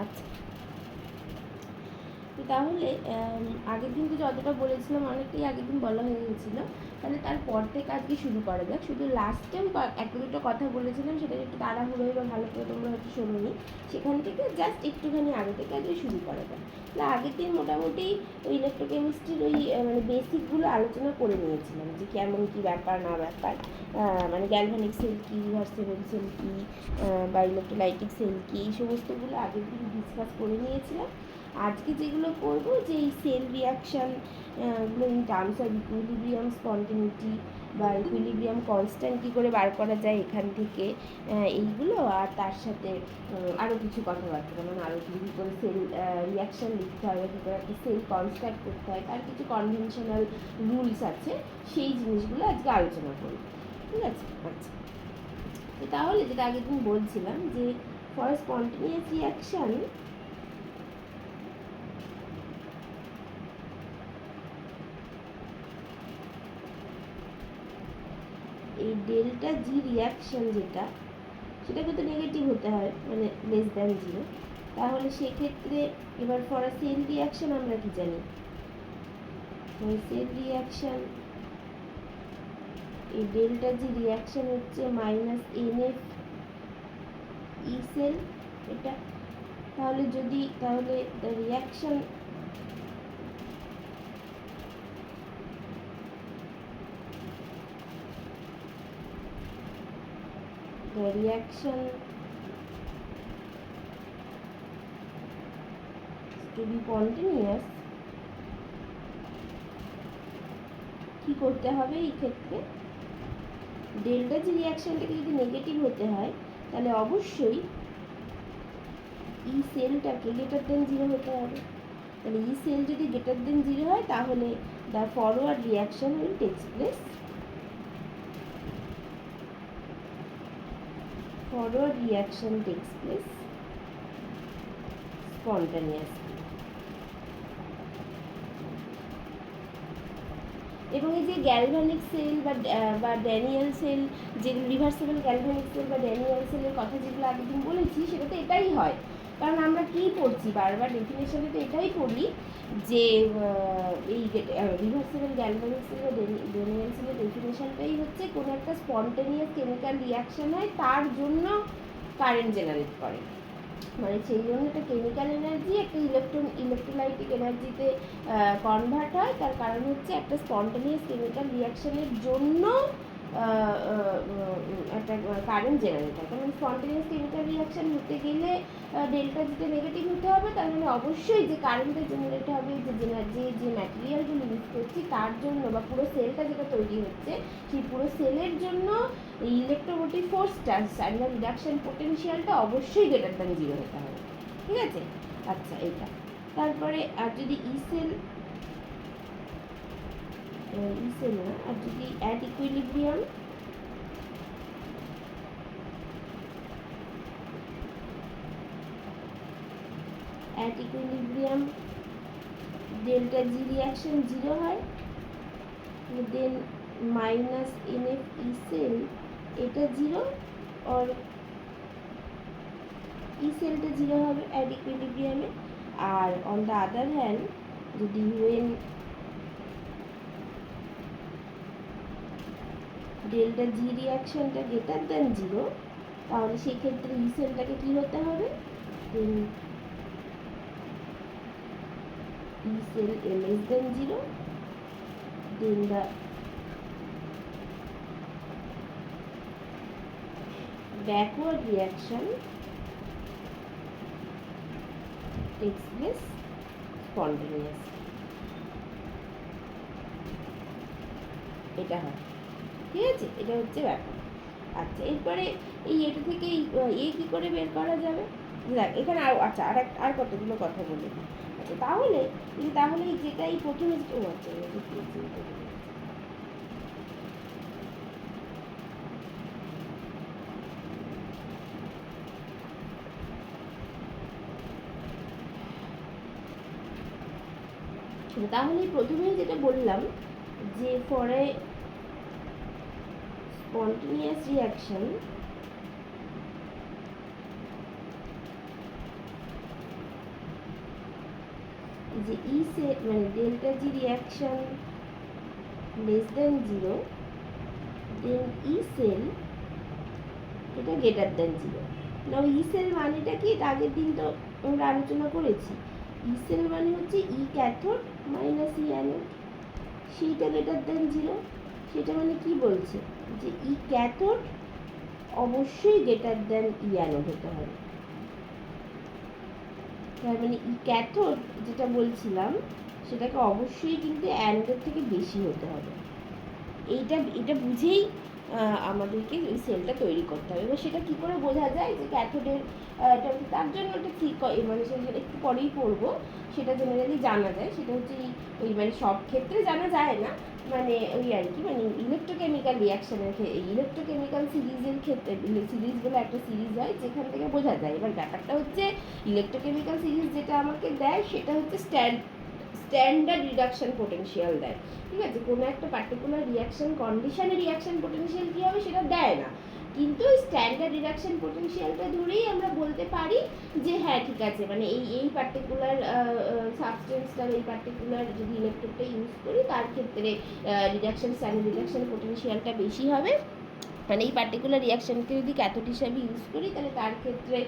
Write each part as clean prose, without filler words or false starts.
আচ্ছা, তাহলে আগের দিন তো যতটা বলেছিলাম অনেকটাই আগের দিন বলা হয়ে গেছিলো, তাহলে তারপর থেকে আজকে শুরু করা যাক। শুধু লাস্টে আমি একটা দুটো কথা বলেছিলাম, সেটা একটু তাড়াহুড়োই বা ভালো করে তোমরা হয়তো শোনোনি, সেখান থেকে জাস্ট একটুখানি আগে থেকে আজকে শুরু করা যাক। তাহলে আগের দিন মোটামুটি ওই ইলেকট্রোকেমিস্ট্রির ওই মানে বেসিকগুলো আলোচনা করে নিয়েছিলাম, যে কেমন কী ব্যাপার না ব্যাপার, মানে গ্যালভানিক সেল কী, রিভার্সেবল সেল কী, বা ইলেকট্রোলাইটিক সেল কী, এই সমস্তগুলো আগের দিন ডিসকাস করে নিয়েছিলাম। আজকে যেগুলো করবো, যে এই সেল রিয়াকশান গুলো ইন টার্মস অফ ইকুইলিব্রিয়াম স্পন্টিনিটি বা ইকুইলিব্রিয়াম কনস্ট্যান্ট কী করে বার করা যায় এখান থেকে, এইগুলো, আর তার সাথে আরও কিছু কথাবার্তা, যেমন আরও কী করে সেল রিয়াকশান লিখতে হয়, কী করে একটা সেল কনস্ট্রাক্ট করতে হয়, তার কিছু কনভেনশনাল রুলস আছে, সেই জিনিসগুলো আজকে আলোচনা করব। ঠিক আছে? আচ্ছা, তো তাহলে যেটা আগের দিন বলছিলাম, যে ফর স্পন্টেনিয়াস রিয়াকশান এই ডেল্টা জি রিয়াকশান যেটা, সেটা কিন্তু নেগেটিভ হতে হয়, মানে লেস দ্যান জিরো। তাহলে সেক্ষেত্রে এবার ফর সেল রিয়াকশান আমরা কি জানি, সেল রিয়াকশান এই ডেল্টা জি রিয়াকশান হচ্ছে মাইনাস NF ই সেল এটা। তাহলে রিয়াকশান to be continuous, কি করতে হবে এই ক্ষেত্রে, ডেল্টা জি রিয়াকশানটাকে যদি নেগেটিভ হতে হয়, তাহলে অবশ্যই ই সেলটাকে গ্রেটার দেন জিরো হতে হবে। তাহলে ই সেল যদি গ্রেটার দেন জিরো হয়, তাহলে the forward reaction will takes place, spontaneously। এবং এই যে গ্যালভানিক সেল বা ড্যানিয়েল সেল, যে রিভার্সেবল গ্যালভানিক সেল বা ড্যানিয়েল সেলের কথা যেগুলো আগের দিন বলেছি, সেটা তো এটাই হয়। কারণ আমরা কী পড়ছি বারবার, ডেফিনেশনে তো এটাই পড়ি, যে এই রিভার্সেবল গ্যালভানিক সেল বা ড্যানিয়েল সেলের ডেফিনেশনটাই হচ্ছে কোনো একটা স্পন্টেনিয়াস কেমিক্যাল রিয়াকশান হয়, তার জন্য কারেন্ট জেনারেট করে। মানে সেই জন্য একটা কেমিক্যাল এনার্জি একটা ইলেকট্রোলাইটিক এনার্জিতে কনভার্ট হয়, তার কারণ হচ্ছে একটা স্পন্টেনিয়াস কেমিক্যাল রিয়াকশানের জন্য একটা কারেন্ট জেনারেট হয়। কারণ স্পন্টেনিয়াস কেমিক্যাল রিয়াকশান হতে গেলে ডেল্টা জিতে নেগেটিভ হতে হবে, তার মানে অবশ্যই যে কারেন্টটা জেনারেট হবে, যে ম্যাটেরিয়ালগুলো ইউজ করছি তার জন্য, বা পুরো সেলটা যেটা তৈরি হচ্ছে, সেই পুরো সেলের জন্য ইলেকট্রোমোটিভ ফোর্সটা আর রিডাকশন পোটেনশিয়ালটা অবশ্যই গ্রেটার দ্যান জিরো হতে হবে। ঠিক আছে? আচ্ছা, এইটা। তারপরে আর যদি ই সেল না, আর যদি at equilibrium delta G reaction zero হয়, then minus NF E cell এটা জিরো, আর ই সেলটা জিরো হবে অ্যাট ইকুইলিব্রিয়ামে। আর অন দ্য আদার হ্যান্ড, যদি ওয়েন ডেল্টা জি রিয়াকশনটা গ্রেটার দ্যান জিরো, তাহলে সেক্ষেত্রে ই সেলটাকে কী হতে হবে, then E cell less than zero, then the backward reaction takes place spontaneously। এটা হয়। ঠিক আছে? এটা হচ্ছে ব্যাপার। আচ্ছা, এরপরে এটা থেকে কী করে বের করা যাবে, দেখ এখানে আর কতগুলো কথা বলে দিই। আচ্ছা, তাহলে যেটা এই প্রথমে তাহলে প্রথমেই যেটা বললাম, যে ফর এ যে ই সেল মানে delta G reaction less than 0, দেন ই সেল এটা গ্রেটার দেন 0। নাও ই সেল মানেটা কি, আগের দিন তো আমরা আলোচনা করেছি। ই সেল মানে হচ্ছে ই ক্যাথোড মাইনাস ই অ্যানোড, সেইটা গ্রেটার দেন 0। সেটা মানে কি বলছে, যে ই ক্যাথোড অবশ্যই গ্রেটার দেন ই অ্যানোড হতে হবে। তার মানে ই ক্যাথোড যেটা বলছিলাম সেটাকে অবশ্যই কিন্তু অ্যানোডের থেকে বেশি হতে হবে। এটা বুঝেই আমাদেরকে ওই সেলটা তৈরি করতে হবে। এবার সেটা কী করে বোঝা যায় যে ক্যাথোডের এটা, তার জন্য একটা ঠিক মানে সেটা একটু পরেই পড়বো। সেটা জেনারেলি জানা যায়, সেটা হচ্ছে ওই মানে সব ক্ষেত্রে জানা যায় না, মানে ওই আর কি, মানে ইলেকট্রোকেমিক্যাল রিয়াকশানের ইলেকট্রোকেমিক্যাল সিরিজের ক্ষেত্রে, সিরিজ বলে একটা সিরিজ হয় যেখান থেকে বোঝা যায়। এবার ব্যাপারটা হচ্ছে ইলেকট্রোকেমিক্যাল সিরিজ যেটা আমাকে দেয় সেটা হচ্ছে স্ট্যান্ডার্ড রিডাকশন পোটেনশিয়াল দেয়। ঠিক আছে, কোনো একটা পার্টিকুলার রিয়াকশন কন্ডিশনে রিয়াকশন পোটেনশিয়াল কী হবে সেটা দেয় না, কিন্তু স্ট্যান্ডার্ড রিডাকশন পোটেনশিয়ালটা ধরেই আমরা বলতে পারি যে হ্যাঁ ঠিক আছে, মানে এই পার্টিকুলার সাবস্টেন্সটার এই পার্টিকুলার যদি ইলেকট্রোডটা ইউজ করি তার ক্ষেত্রে স্ট্যান্ডার্ড রিডাকশন পোটেনশিয়ালটা বেশি হবে। মানে এই পার্টিকুলার রিয়াকশানকে যদি ক্যাথোড হিসাবে ইউজ করি তাহলে তার ক্ষেত্রে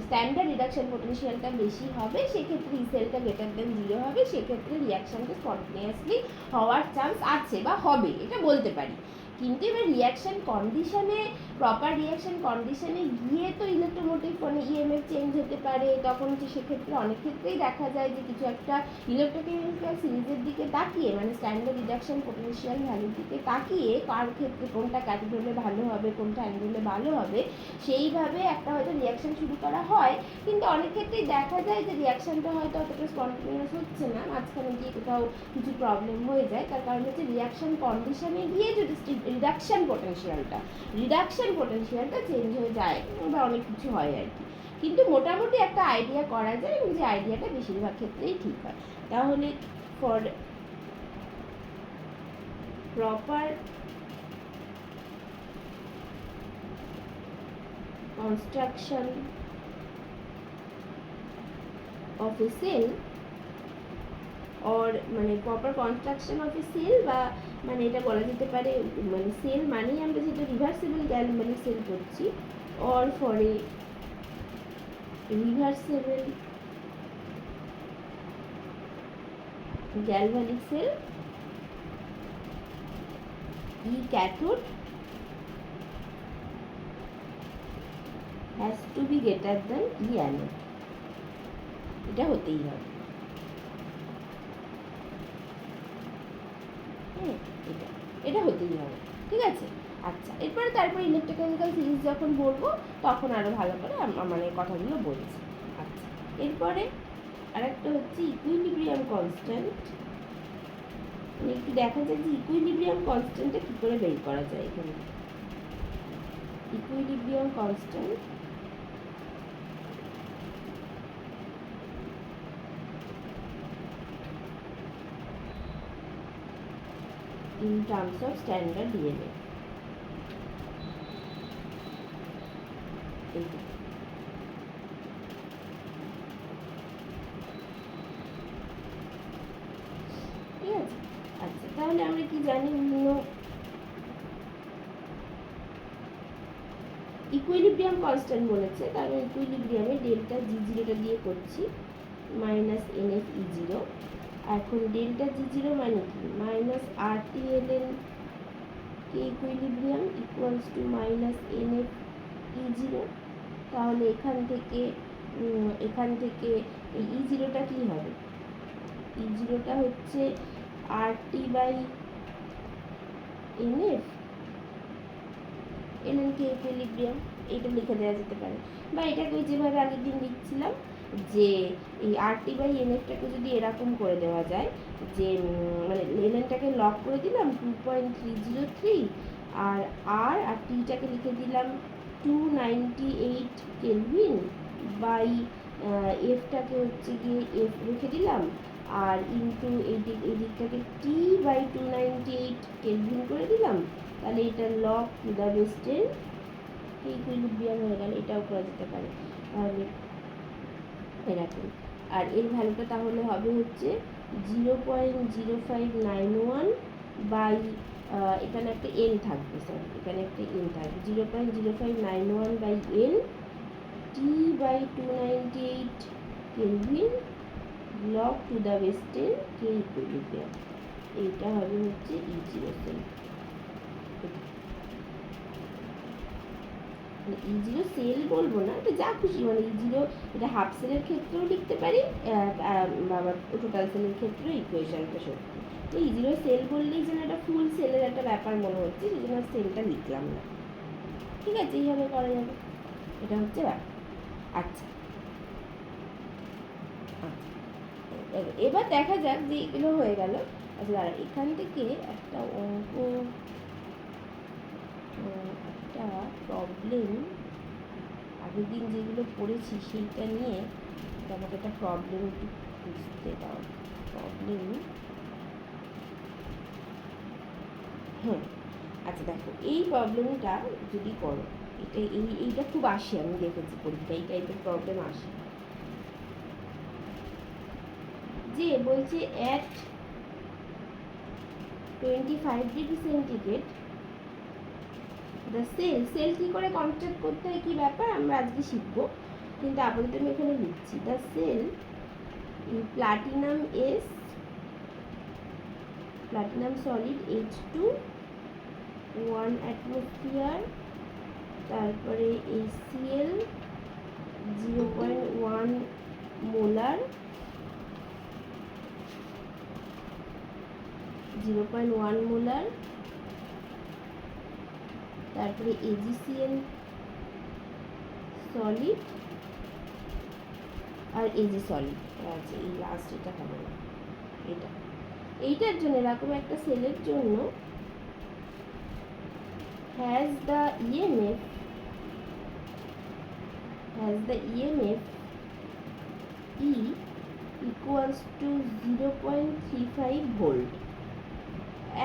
স্ট্যান্ডার্ড রিডাকশন পোটেনশিয়ালটা বেশি হবে, সেক্ষেত্রে ই সেলটা গ্রেটার দেন 0 হবে, সেক্ষেত্রে রিয়াকশানটা স্পন্টেনিয়াসলি হওয়ার চান্স আছে বা হবে, এটা বলতে পারি। কিন্তু এবার রিয়াকশান কন্ডিশনে, প্রপার রিয়াকশান কন্ডিশনে গিয়ে তো ইলেকট্রোমোটিভ মানে ইএমএফ চেঞ্জ হতে পারে, তখন হচ্ছে সেক্ষেত্রে অনেক ক্ষেত্রেই দেখা যায় যে কিছু একটা ইলেকট্রোকেমিক্যাল সিরিজের দিকে তাকিয়ে, মানে স্ট্যান্ডার্ড রিডাকশন পোটেনশিয়াল ভ্যালুর দিকে তাকিয়ে কার ক্ষেত্রে কোনটা ক্যাথোড হলে ভালো হবে, কোনটা অ্যানোড হলে ভালো হবে, সেইভাবে একটা হয়তো রিয়াকশান শুরু করা হয়। কিন্তু অনেক ক্ষেত্রেই দেখা যায় যে রিয়াকশানটা হয়তো অতটা স্পন্টেনিয়াস হচ্ছে না, মাঝখানে গিয়ে কোথাও কিছু প্রবলেম হয়ে যায়। তার কারণ হচ্ছে রিয়াকশান কন্ডিশনে গিয়ে যদি রিডাকশান পোটেনশিয়ালটা চেঞ্জ হয়ে যায় বা অনেক কিছু হয় আর কি। কিন্তু মোটামুটি একটা আইডিয়া করা যায় এবং যে আইডিয়াটা বেশিরভাগ ক্ষেত্রেই ঠিক হয়। তাহলে for proper construction of a cell or মানে proper construction of a cell, বা মানে এটা বলা যেতে পারে মানে সেল মানেই আমরা যেটা রিভার্সিবল গ্যালভানিক সেল করছি, or for a reversible galvanic cell, E cathode has to be greater than E anode, এটা হতেই হবে। এটা হতেই হবে, ঠিক আছে। আচ্ছা, এরপরে তারপর ইলেকট্রোকেমিক্যাল সিরিজ যখন বলবো তখন আরও ভালো করে মানে কথাগুলো বলছি। আচ্ছা, এরপরে আরেকটা হচ্ছে ইকুইলিব্রিয়াম কনস্ট্যান্ট। একটু দেখা যায় যে ইকুইলিব্রিয়াম কনস্ট্যান্টটা কী করে বের করা যায়। এখানে equilibrium constant in terms of standard EMF. ঠিক আছে, আচ্ছা তাহলে আমরা কি জানি, বিভিন্ন ইকুইলিব্রিয়াম কনস্ট্যান্ট বলেছে, তাহলে ইকুইলিব্রিয়ামে ডেল্টা জি জিরোটা দিয়ে করছি মাইনাস এনএফ ই জিরো। এখন ডেল্টা জি জিরো মানে কি, minus R T L N K equilibrium equals to minus NF E zero. তাহলে এখান থেকে এই ই জিরোটা কী হবে, ই জিরোটা হচ্ছে R T by NF LN K equilibrium, এইটা লিখে দেওয়া যেতে পারে। বা এটাকে যেভাবে আগের দিন লিখছিলাম যে এই আর টি বাই এনএফটাকে যদি এরকম করে দেওয়া যায় যে মানে এলএনটাকে লক করে দিলাম 2.303, আর আর টিটাকে লিখে দিলাম 298 কেলভিন, বাই এফটাকে হচ্ছে গিয়ে এফ রেখে দিলাম, আর ইন্টু এই দিকটাকে টি বাই 298 কেলভিন করে দিলাম। তাহলে এটা lock two the base 10 equilibrium হয়ে গেল। এটাও করা যেতে পারে। তাহলে এরকম আর এর ভ্যালুটা তাহলে হবে হচ্ছে 0.0591 বাই এখানে একটা এন থাকবে, সরি এখানে একটা এন থাকবে, 0.0591 by N T by 298 kelvin log to the base 10 K equilibrium. এইটা হবে হচ্ছে E0 সেল। E0 সেল বলবো না, এটা যা খুশি, মানে E0 এটা হাফ সেলের ক্ষেত্রেও লিখতে পারি, আবার টোটাল সেলের ক্ষেত্রেও ইকুয়েশনটা সত্যি। তো E0 সেল বললেই যেন এটা ফুল সেলের একটা ব্যাপার মনে হচ্ছে, সেই জন্য সেলটা লিখলাম না। ঠিক আছে, এইভাবে করা যাবে, এটা হচ্ছে ব্যাপার। আচ্ছা এবার দেখা যাক যে এগুলো হয়ে গেল। আচ্ছা দাঁড়া, এখান থেকে একটা অঙ্ক, একটা প্রবলেম আগের দিন যেগুলো পড়েছি সেইটা নিয়ে আমাকে একটা প্রবলেম একটু বুঝতে দাও। প্রবলেম, হ্যাঁ আচ্ছা দেখো, এই প্রবলেমটা যদি করো, এইটা খুব আসে, আমি দেখেছি পরীক্ষা এই টাইপের প্রবলেম আসে, যে বলছে at 25 degree centigrade the cell কী করে কনস্ট্রাক্ট করতে হয় কী ব্যাপার আমরা আজকে শিখবো, কিন্তু আপাতত আমি এখানে লিখছি the cell platinum solid H2 1 atmosphere, তারপরে HCl 0.1 মোলার, 0.1 মোলার, তারপরে AgCl সলিড আর Ag সলিড আছে, এই লাস্ট এটা হবে না, এইটার জন্য এরকম একটা সেলের জন্য has the EMF E equals to 0.35 volt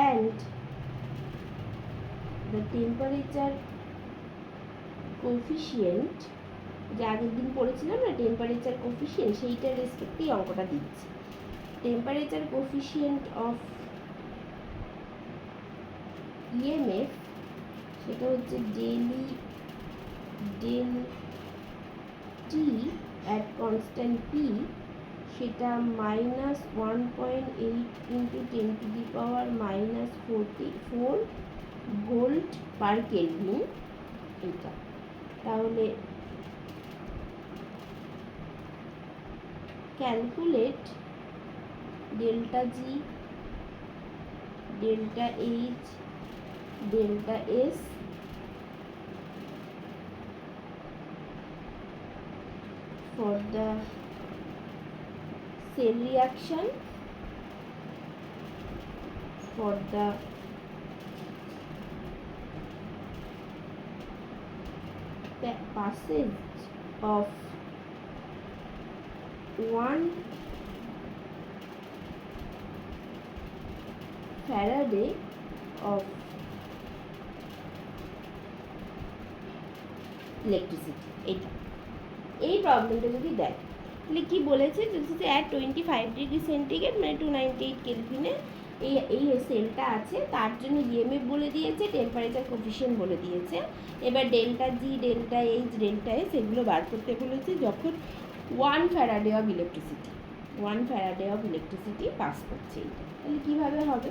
and the temperature coefficient, যে আগের দিন পড়েছিলাম না টেম্পারেচার কোফিশিয়েন্ট, সেইটার রেসপেক্টেই অঙ্কটা দিচ্ছি। টেম্পারেচার কোফিশিয়েন্ট অফ EMF সেটা হচ্ছে del T at constant P, সেটা -1.8 ইন্টু 10⁻⁻⁴ ভোল্ট পার কেলভিন। এটা তাহলে calculate delta G, delta H, delta S for the cell reaction, for the passage of 1 Faraday of electricity। এই প্রবলেমটা যদি দেয় তাহলে কী বলেছে, যে অ্যাট 25 ডিগ্রি সেন্টিগ্রেড মানে 298 কেলভিনে এই সেলটা আছে, তার জন্য ইএমএফ বলে দিয়েছে, টেম্পারেচার কোফিশিয়েন্ট বলে দিয়েছে। এবার delta G, delta H, delta S এগুলো বার করতে বলেছে যখন 1 ফ্যারাডে অফ ইলেকট্রিসিটি পাস করছে। এইটা তাহলে কীভাবে হবে,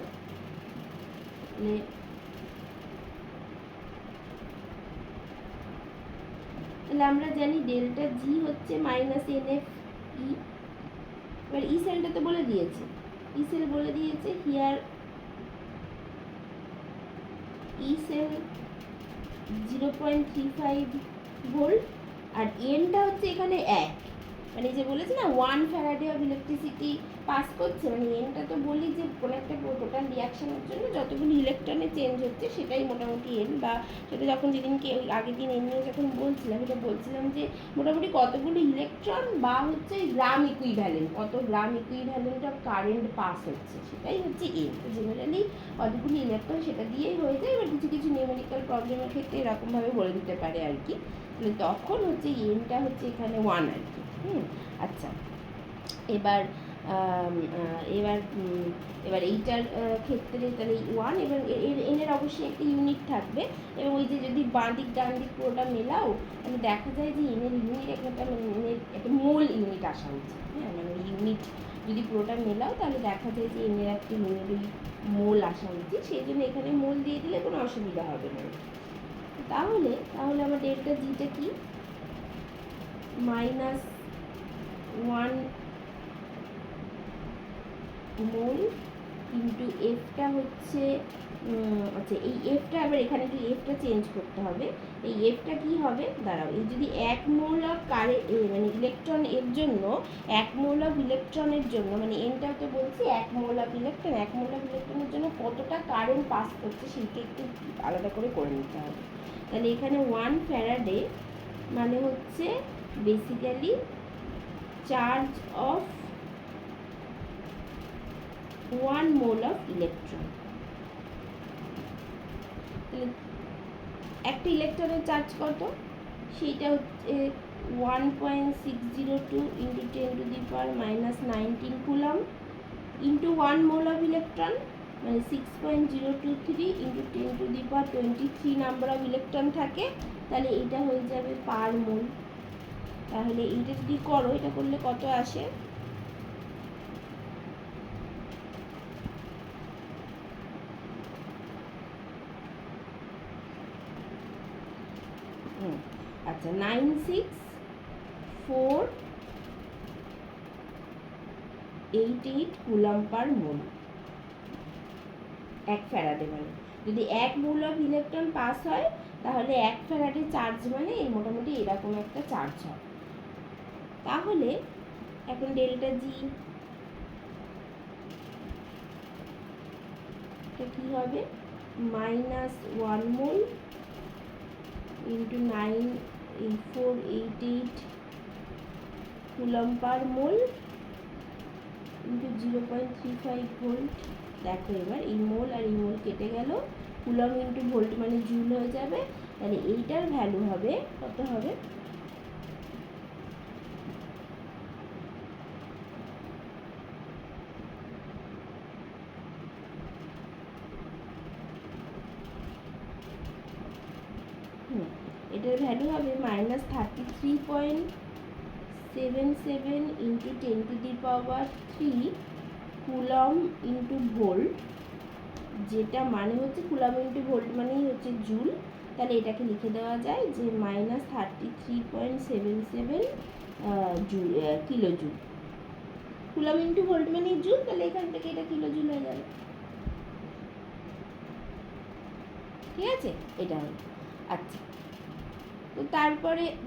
তাহলে আমরা জানি ডেল্টা জি হচ্ছে -NF ই। এবার ই সেলটা তো বলে দিয়েছে, হিয়ার ই সেল 0.35 ভোল্ট, আর এনটা হচ্ছে এখানে 1, মানে যে বলেছে না 1 ফ্যারাডে অফ ইলেকট্রিসিটি পাস করছে, মানে এনটা তো বলি যে কোনো একটা টোটাল রিয়াকশনের জন্য যতগুলো ইলেকট্রনে চেঞ্জ হচ্ছে সেটাই মোটামুটি এন, বা সেটা যখন যেদিনকে আগের দিন এন নিয়ে যখন বলছিলাম এটা বলছিলাম যে মোটামুটি কতগুলো ইলেকট্রন বা হচ্ছে গ্রাম ইকুইভ্যালেন্ট, কত গ্রাম ইকুইভ্যালেন্ট অফ কারেন্ট পাস হচ্ছে, সেটাই হচ্ছে এন। তো জেনারেলি কতগুলো ইলেকট্রন সেটা দিয়েই হয়ে যায়, এবার কিছু কিছু নিউমেরিক্যাল প্রবলেমের ক্ষেত্রে এরকমভাবে বলে দিতে পারে আর কি। তখন হচ্ছে এনটা হচ্ছে এখানে 1 আর কি। আচ্ছা এবার এবার এবার এইটার ক্ষেত্রে তাহলে 1, এবার এনের অবশ্যই একটা ইউনিট থাকবে, এবং ওই যে যদি বাঁ দিক ডান দিক পুরোটা মেলাও তাহলে দেখা যায় যে এনের ইউনিট একটা একটা মোল ইউনিট আসা উচিত। হ্যাঁ, মানে ইউনিট যদি পুরোটা মেলাও তাহলে দেখা যায় যে এনের একটা ইউনিট ওই মোল আসা উচিত, সেই জন্য এখানে মোল দিয়ে দিলে কোনো অসুবিধা হবে না। তাহলে আমার ডেল্টা জিটা কি, -1 মোল ইন্টু এফটা হচ্ছে আচ্ছা, এই এফটা আবার এখানে একটু এফটা চেঞ্জ করতে হবে। এই এফটা কি হবে, দাঁড়াও, এই যদি 1 মোল অফ মানে ইলেকট্রন এর জন্য 1 মোল অফ ইলেকট্রনের জন্য, মানে এনটাও তো বলছি 1 mole of electron, 1 mole of ইলেকট্রনের জন্য কতটা কারেন্ট পাস করছে সেইটা একটু আলাদা করে নিতে হবে। তাহলে এখানে 1 ফ্যারাডে মানে হচ্ছে basically charge of 1 mole of electron. তাহলে একটা ইলেকট্রনের চার্জ কত, সেইটা হচ্ছে 1.602 into 10⁻⁻19 coulomb into 1 mole of electron, মানে 6.023 ইন্টু 10⁻23 নাম্বার অফ ইলেকট্রন থাকে, তাহলে এটা হয়ে যাবে পার মোল। তাহলে এইটা যদি করো, এটা করলে কত আসে, আচ্ছা 96488 কুলম পার মোল, 1 ফ্যারাডে। মানে যদি 1 মোল অফ ইলেকট্রন পাস হয় তাহলে 1 ফ্যারাডে চার্জ মানে এই মোটামুটি এরকম একটা চার্জ হয়। তাহলে এখন ডেল্টা জি এটা কি হবে, -1 মোল ইন্টু 98488 কুলম পার মোল ইন্টু 0.35 ভোল্ট। দেখো এবার এই মোল আর এই মোল কেটে গেল, কুলম ইন্টু ভোল্ট মানে জুল হয়ে যাবে। তাহলে এইটার ভ্যালু হবে কত হবে, এটার ভ্যালু হবে -33.77 ইন্টু 10⁻³ কুলম ইন্টু ভোল্ট, যেটা মানে হচ্ছে কুলম ইন্টু ভোল্ট মানেই হচ্ছে জুল। তাহলে এটাকে লিখে দেওয়া যায় যে -33.77 joule, kilo joule. Coulomb into volt মানেই জুল, তাহলে এখান থেকে এটা কিলো জুল হয়ে যাবে। ঠিক আছে, এটা হলো। আচ্ছা, তো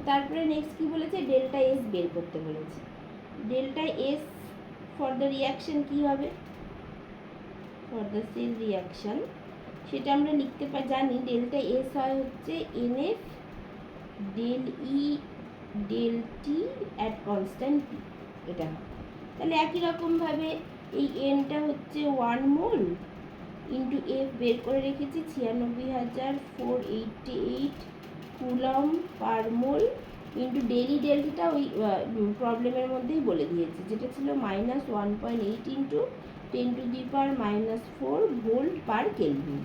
তারপরে নেক্সট কি বলেছে, ডেল্টা এস বের করতে বলেছে। Delta S for the reaction কি হবে, ফর দ্য সেল রিয়াকশন সেটা আমরা লিখতে জানি ডেল্টা এস হয় হচ্ছে NF del E del T at constant P, এটা হয়। তাহলে একই রকমভাবে এই এনটা হচ্ছে 1 মোল ইন্টু এফ বের করে রেখেছি 96,488 কুলম পার মোল ইন্টু ডেলি ডেল্টা ওই প্রবলেমের মধ্যেই বলে দিয়েছে, যেটা ছিল -1.8 ইন্টু 10⁻⁻4 ভোল্ট পার কেলভিন।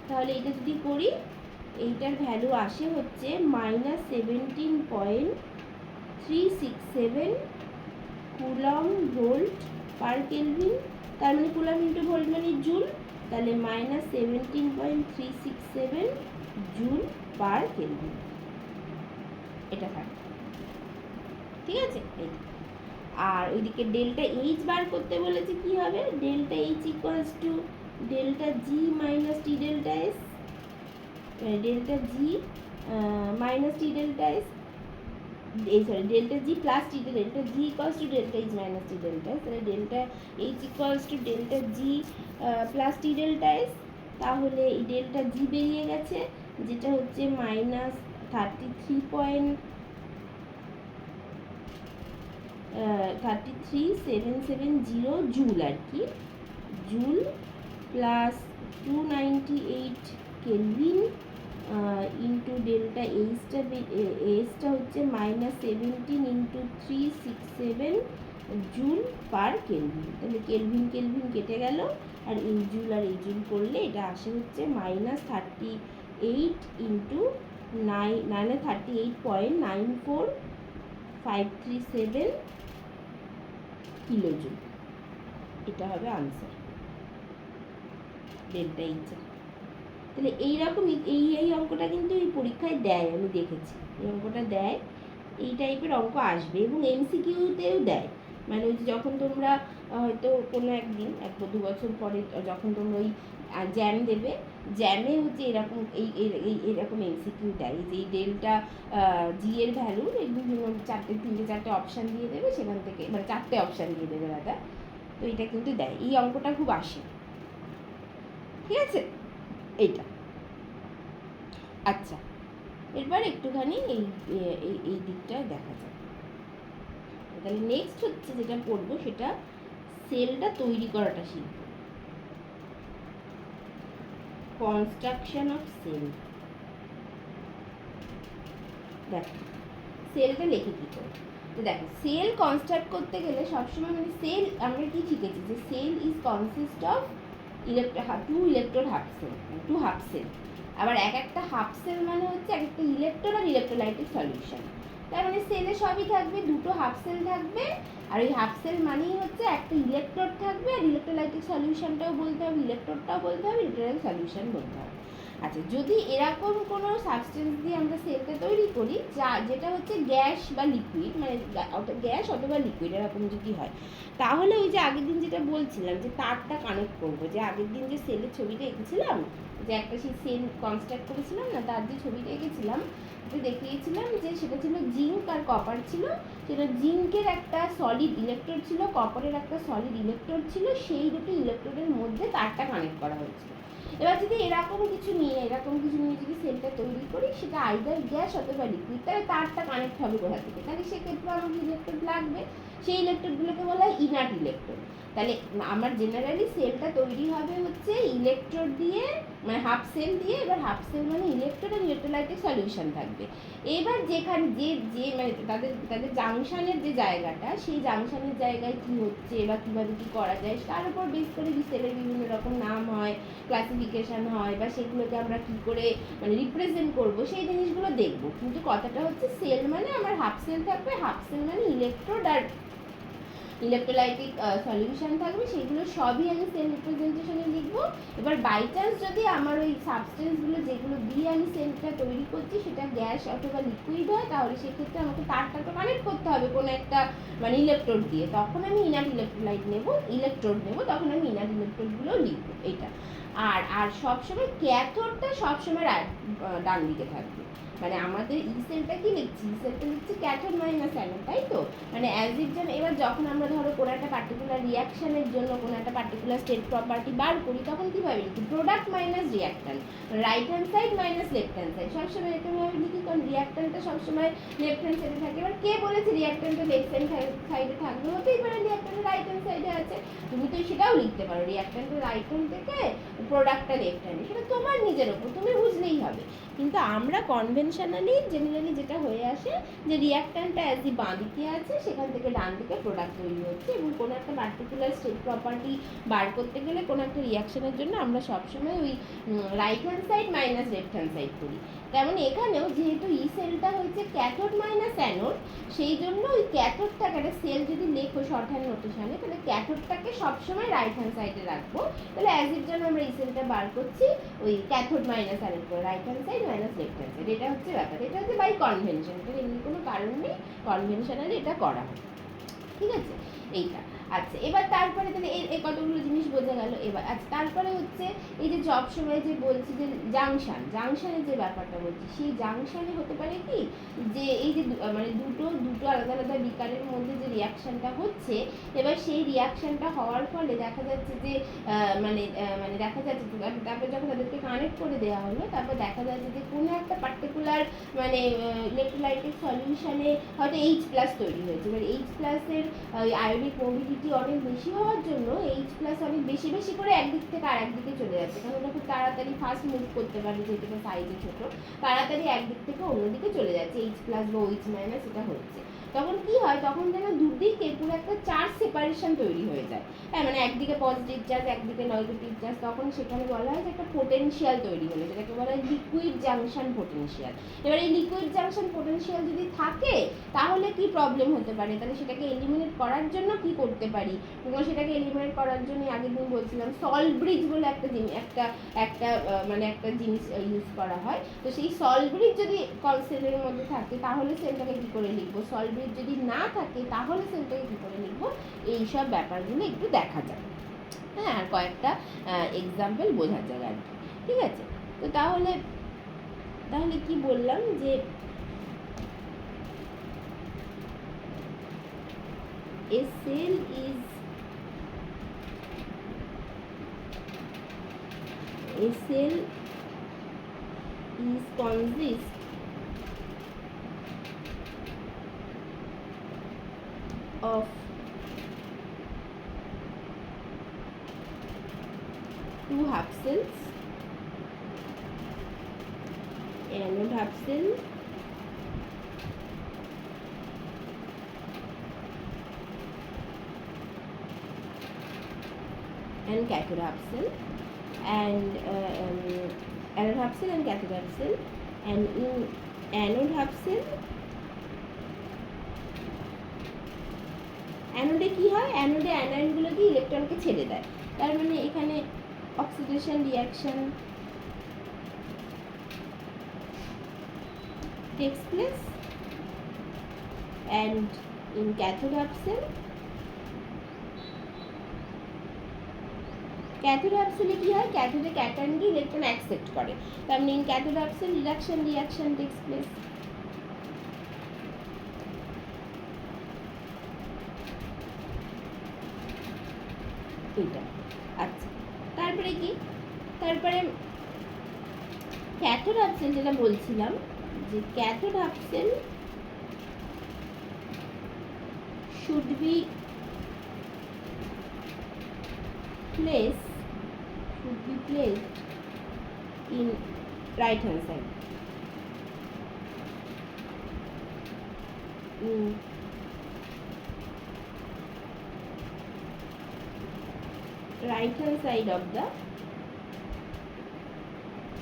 তাহলে এটা যদি করি, এইটার ভ্যালু আসে হচ্ছে -17.367 কুলম ভোল্ট পার কেলভিন। তার মানে কুলম ইন্টু ভোল্ট মানে জুল, তাহলে -17.367 জুল পার কেলভিন এটা থাকে। ঠিক আছে, এইটা। আর ওইদিকে ডেল্টা এইচ বার করতে বলেছে, কি হবে, delta H equals to delta G minus T delta S, delta G minus T delta S, delta G plus T delta G equals to delta H minus T delta S, তাহলে delta H equals to delta G plus T delta S. তাহলে এই delta জি বেরিয়ে গেছে, যেটা হচ্ছে -33.770 joule আর কি, joule plus 298 kelvin into delta এইচটা হচ্ছে -17 ইন্টু 367 জুল পার কেলভিন। তাহলে কেলভিন কেলভিন কেটে গেল, আর এই জুল আর এই জুল করলে এটা আসে হচ্ছে -38 ইন্টু 38.94537 কিলোজুল। এটা হবে আনসার ডেল্টা এইচের। তাহলে এইরকম এই অঙ্কটা কিন্তু এই পরীক্ষায় দেয়, আমি দেখেছি এই অঙ্কটা দেয়, এই টাইপের অঙ্ক আসবে এবং এমসিকিউতেও দেয়। মানে ওই যখন তোমরা হয়তো কোনো একদিন 1-2 বছর পরে যখন তোমরা ওই জ্যাম দেবে, জ্যামে হচ্ছে এরকম এরকম এমসিকিউ দেয় যে এই ডেল্টা জি এর ভ্যালু এই বিভিন্ন 3-4টে অপশান দিয়ে দেবে, সেখান থেকে মানে 4টে অপশান দিয়ে দেবে দাদা। তো এটা কিন্তু দেয়, এই অঙ্কটা খুব আসে, ঠিক আছে এইটা। আচ্ছা, এরপর একটুখানি এই দিকটা দেখা যাক। তাহলে নেক্সট হচ্ছে যেটা পড়বো সেটা সেলটা তৈরি করাটা শিখব, কনস্ট্রাকশন অফ সেল। দেখো সেলটা লেখে কী করে, তো দেখো সেল কনস্ট্রাক্ট করতে গেলে সবসময় মানে সেল আমরা কি শিখেছি যে cell is consist of two electrode half cell, two half cell. আবার একটা হাফ সেল মানে হচ্ছে একটা ইলেকট্রোড আর ইলেকট্রোলাইটিক সলিউশন। তার মানে সেলে সবই থাকবে, দুটো হাফ সেল থাকবে, আর ওই হাফ সেল মানেই হচ্ছে একটা ইলেকট্রোড থাকবে, আর ইলেকট্রোলাইটিক সলিউশনটাও বলতে হবে, ইলেকট্রোডটাও বলতে হবে, ইলেকট্রোলাইটিক সলিউশন বলতে হবে। আচ্ছা, যদি এরকম কোনো সাবস্টেন্স দিয়ে আমরা সেলটা তৈরি করি যেটা হচ্ছে গ্যাস বা লিকুইড, মানে গ্যাস অথবা লিকুইড এরকম যদি হয়, তাহলে ওই যে আগের দিন যেটা বলছিলাম যে তারটা কানেক্ট করবো, যে আগের দিন যে সেলের ছবিটা এঁকেছিলাম, যে একটা সেই সেল কনস্ট্রাক্ট করেছিলাম না, তার যে ছবিটা এঁকেছিলাম যে দেখিয়েছিলাম যে সেটা ছিল জিঙ্ক আর কপার ছিল, সেটা জিঙ্কের একটা সলিড ইলেকট্রোড ছিল, কপারের একটা সলিড ইলেকট্রোড ছিল, সেই দুটো ইলেকট্রোডের মধ্যে তারটা কানেক্ট করা হয়েছিল। এবার যদি এরকম কিছু নিয়ে যদি সেলটা তৈরি করি, সেটা আইদার গ্যাস অথবা লিকুইড, তাহলে তারটা কানেক্ট হবে কোথা থেকে, তাহলে সেক্ষেত্রে আমাকে ইলেকট্রোড লাগবে, সেই ইলেকট্রোডগুলোকে বলা হয় ইনার্ট ইলেকট্রোড। তাহলে আমার জেনারেলি সেলটা তৈরি হবে হচ্ছে ইলেকট্রোড দিয়ে, মানে হাফ সেল দিয়ে। এবার হাফ সেল মানে ইলেকট্রোড আর ইলেকট্রোলাইটিক সলিউশন থাকবে। এবার যেখানে যে মানে তাদের জাংশনের যে জায়গাটা, সেই জাংশনের জায়গায় কি হচ্ছে বা কীভাবে কী করা যায়, তার উপর বেস করে সেলের বিভিন্ন রকম নাম হয়, ক্লাসিফিকেশান হয়, বা সেগুলোকে আমরা কী করে মানে রিপ্রেজেন্ট করবো, সেই জিনিসগুলো দেখবো। কিন্তু কথাটা হচ্ছে সেল মানে আমার হাফ সেল থাকবে, হাফ সেল মানে ইলেকট্রোড আর ইলেকট্রোলাইটিক সলিউশন থাকবে, সেগুলো সবই আমি সেল রিপ্রেজেন্টেশনে লিখবো। এবার বাই চান্স যদি আমার ওই সাবস্টেন্সগুলো যেগুলো দিয়ে আমি সেলটা তৈরি করছি সেটা গ্যাস অথবা লিকুইড হয়, তাহলে সেক্ষেত্রে আমাকে তারটাকে কানেক্ট করতে হবে কোনো একটা মানে ইলেকট্রোড দিয়ে, তখন আমি ইনার্ট ইলেকট্রোড নেবো, তখন আমি ইনার্ট ইলেকট্রোডগুলো লিখবো এইটা। আর সবসময় ক্যাথোডটা সবসময় ডান দিকে থাকবে, মানে আমাদের ই সেলটা কি লিখছি, ই সেলটা লিখছি ক্যাথোড মাইনাস অ্যানোড, তাই তো। মানে অ্যাজ ইফ যেন এবার যখন আমরা ধরো কোনো একটা পার্টিকুলার রিয়াকশানের জন্য কোনো একটা পার্টিকুলার স্টেট প্রপার্টি বার করি, তখন কীভাবে লিখি, product minus reactant, right hand side minus left hand side, সবসময় এরকমভাবে লিখি, কারণ রিয়াক্ট্যান্টটা সবসময় লেফট হ্যান্ড সাইডে থাকে। এবার কে বলেছে রিয়াক্ট্যান্টটা লেফট সাইডে থাকবে, হতেই পারে রিয়াক্ট্যান্ট রাইট হ্যান্ড সাইডে আছে, তুমি তো সেটাও লিখতে পারো রিয়াক্ট্যান্টটা রাইট হ্যান্ড থেকে প্রোডাক্টটা লেফট হ্যান্ডে, সেটা তোমার নিজের ওপর, তুমি বুঝলেই হবে। কিন্তু আমরা কনভেনশনালি জেনারেলি যেটা হয়ে আসে যে রিয়াক্ট্যান্টটা অ্যাজ ই বাঁ দিকে আছে, সেখান থেকে ডান দিকে প্রোডাক্ট তৈরি হচ্ছে, এবং কোনো একটা পার্টিকুলার স্টেট প্রপার্টি বার করতে গেলে কোনো একটা রিয়াকশনের জন্য আমরা সবসময় ওই right hand side minus left hand side করি। তেমন এখানেও যেহেতু ই সেলটা হচ্ছে ক্যাথোড মাইনাস অ্যানোড, সেই জন্য ওই ক্যাথোডটাকে একটা সেল যদি লেখো শর্ট হ্যান্ড নোটেশনে, তাহলে ক্যাথোডটাকে সবসময় রাইট হ্যান্ড সাইডে রাখবো। তাহলে অ্যাজ ইফ যেন আমরা ই সেলটা বার করছি ওই ক্যাথোড মাইনাস অ্যানোড করে, right hand side minus left hand side, এটা হচ্ছে ব্যাপার। এটা হচ্ছে বাই কনভেনশন, এটা এমনি কোনো কারণ নেই, কনভেনশনালি এটা করা হয়, ঠিক আছে এইটা। আচ্ছা, এবার তারপরে তাহলে এই কতগুলো জিনিস বোঝা গেল। এবার আচ্ছা, তারপরে হচ্ছে এই যে সব সময় যে বলছি যে জাংশনের যে ব্যাপারটা বলছি, সেই জাংশনে হতে পারে কি যে এই যে মানে দুটো আলাদা আলাদা বিকারের মধ্যে যে রিয়াকশানটা হচ্ছে, এবার সেই রিয়াকশানটা হওয়ার ফলে দেখা যাচ্ছে যে মানে দেখা যাচ্ছে তারপর যখন তাদেরকে কানেক্ট করে দেওয়া হলো, তারপর দেখা যাচ্ছে যে কোনো একটা পার্টিকুলার মানে ইলেকট্রোলাইটিক সলিউশনে হয়তো H+ তৈরি হয়েছে। এবার H+-এর আয়নিক মোবিলিটি অনেক বেশি হওয়ার জন্য H+ অনেক বেশি বেশি করে একদিক থেকে আর একদিকে চলে যাচ্ছে, কারণ ওটা খুব তাড়াতাড়ি ফাস্ট মুভ করতে পারে, যেহেতু সাইজে ছোটো, তাড়াতাড়ি একদিক থেকে অন্যদিকে চলে যাচ্ছে, H+ বা OH- এটা হচ্ছে। তখন কি হয়, তখন যেন দুদিকে পুরো একটা চার্জ সেপারেশন তৈরি হয়ে যায়। হ্যাঁ, মানে একদিকে পজিটিভ চার্জ, একদিকে নেগেটিভ চার্জ, তখন সেখানে বলা হয় যে একটা পোটেনশিয়াল তৈরি হলো, যেটাকে বলা হয় লিকুইড জাংশন পোটেনশিয়াল। এবার এই লিকুইড জাংশন পোটেনশিয়াল যদি থাকে তাহলে কি প্রবলেম হতে পারে, তাহলে সেটাকে এলিমিনেট করার জন্য কি করতে পারি, সেটাকে এলিমিনেট করার জন্য আগের দিন বলছিলাম সল্ট ব্রিজ বলে একটা জিনিস, একটা জিনিস ইউজ করা হয়। তো সেই সল্ট ব্রিজ যদি সেলের মধ্যে থাকে তাহলে সেলটাকে কী করে লিখবো, সল্ট ব্রিজ যদি না থাকে তাহলে সেলটাকে কী করে লিখবো, এইসব ব্যাপারগুলো একটু দেখা যায়। হ্যাঁ, আর কয়েকটা এক্সাম্পল বোঝা যায় আর কি। ঠিক আছে, তো তাহলে কি বললাম যে a cell is consist of two half cells, anode half cell and cathode half cell, and anode half cell and cathode half cell, and in anode half cell, অ্যানোডে কি হয়, অ্যানোডে অ্যানায়নগুলো দিয়ে ইলেকট্রনকে ছেড়ে দেয়, তার মানে এখানে oxidation reaction takes place, and in cathode half cell, cathode half সেলে কি হয়, ক্যাথোডে ক্যাটায়ন দিয়ে ইলেকট্রন অ্যাকসেপ্ট করে, তার মানে in cathode half cell reaction takes place. এইটা আচ্ছা, তারপরে কি, তারপরে ক্যাথোড হাফ সেল যেটা বলছিলাম, যে cathode half cell should be placed in right hand side, right hand side of the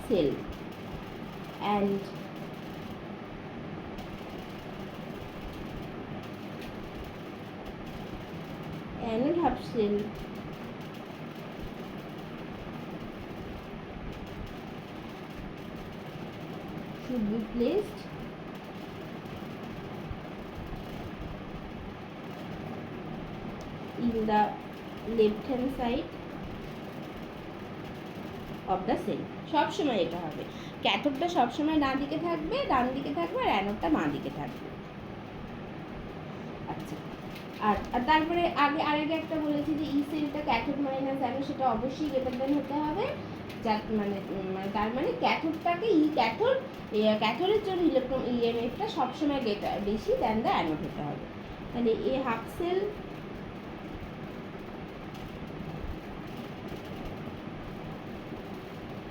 cell, and anode half cell should be placed in the left hand side of the cell। সব সময় এটা হবে, ক্যাথোডটা সব সময় ডান দিকে থাকবে, ডান দিকে থাকবে, আর অ্যানোডটা বাঁ দিকে থাকবে। আচ্ছা, আর তারপরে আগে একটা বলেছি যে ই সেলটা ক্যাথোড মাইনাস অ্যানোড, সেটা অবশ্যই গ্রেটার দেন হতে হবে, তার মানে ক্যাথোডটাকে ক্যাথোডের জন্য ইলেকট্রন ইএমএফটা সবসময় বেশি দেন দ্য অ্যানোড হতে হবে। তাহলে a half cell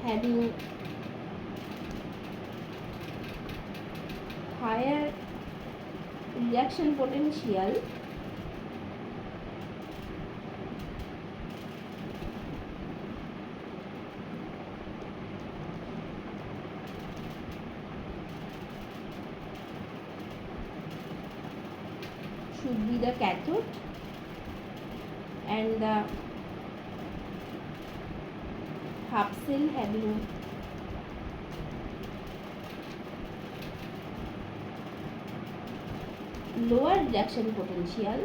having higher reaction potential should be the cathode, and the half cell having lower reaction potential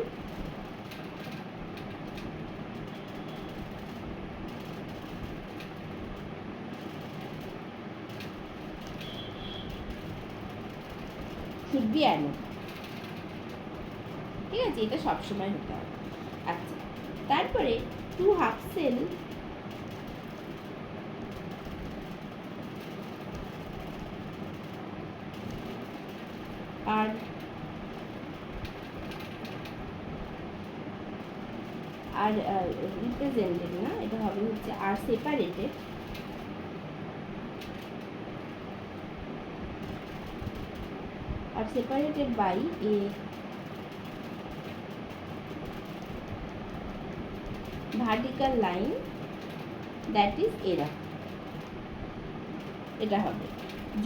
should be anode। ঠিক আছে, এটা সবসময় হতে হবে। আচ্ছা, তারপরে two half cell are represented না, এটা হবে হচ্ছে are separated by a vertical line that is এরা, এটা হবে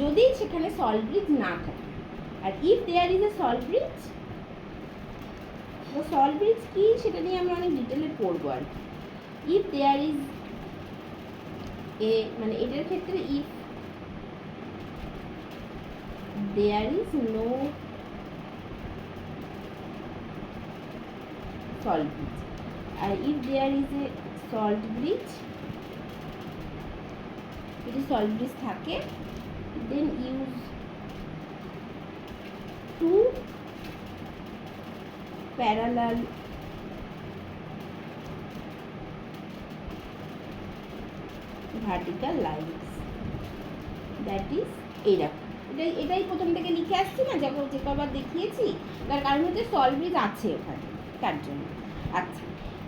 যদি সেখানে সল্ট ব্রিজ না থাকে। আর if there is a salt bridge, salt bridge কি সেটা নিয়ে আমরা অনেক ডিটেলে পড়বো আর কি। ইফ দেয়ার ইজ এ, মানে এটার ক্ষেত্রে if there is no salt bridge, আর if there is a salt bridge, যদি সল্ট ব্রিজ থাকে then use two parallel vertical lines that is এইরকম। এটাই প্রথম থেকে লিখে আসছি না, যখন যে কবার দেখিয়েছি, তার কারণ হচ্ছে সল্ট ব্রিজ আছে ওখানে, তার জন্য। আচ্ছা,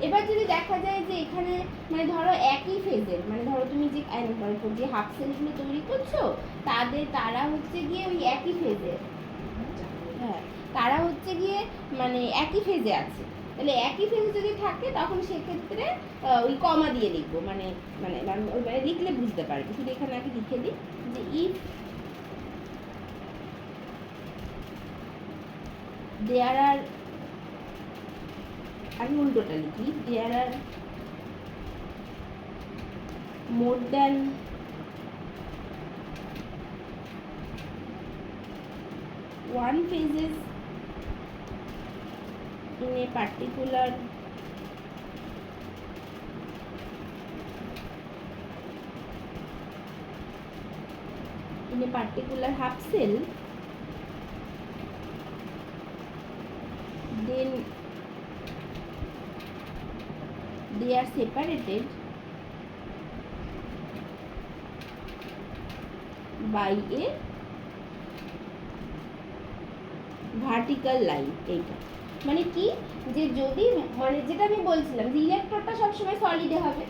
এবার যদি দেখা যায় যে এখানে মানে ধরো একই ফেজের, মানে ধরো তুমি যে হাফ সেলগুলো তৈরি করছো তারা হচ্ছে গিয়ে ওই একই ফেজের, হ্যাঁ তারা হচ্ছে গিয়ে মানে একই ফেজে আছে, তাহলে একই ফেজে যদি থাকে তখন সেক্ষেত্রে ওই কমা দিয়ে লিখবো, মানে মানে ওইভাবে লিখলে বুঝতে পারবে। শুধু এখানে আগে লিখে দিই যে ইফ দেয়ার আর, আমি উল্টোটা লিখি, there are more than one phases in a particular half cell, then they are separated by a vertical line. এইটা মানে কি, যে যদি মানে যেটা আমি বলছিলাম যে ইলেকট্রনটা সবসময় সলিডে হবে,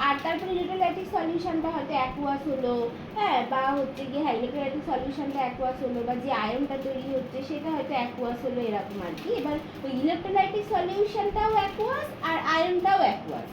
আর তারপরে ইলেক্ট্রোলাইটিক সলিউশনটা হয়তো অ্যাকুয়াস হলো, হ্যাঁ, বা হচ্ছে গিয়ে হ্যাঁ ইলেক্ট্রোলাইটিক সলিউশনটা অ্যাকুয়াস হলো, বা যে আয়নটা তৈরি হচ্ছে সেটা হয়তো অ্যাকুয়াস হলো, এরকম আর কি। এবার ওই ইলেক্ট্রোলাইটিক সলিউশনটাও অ্যাকুয়াস আর আয়নটাও অ্যাকুয়াস,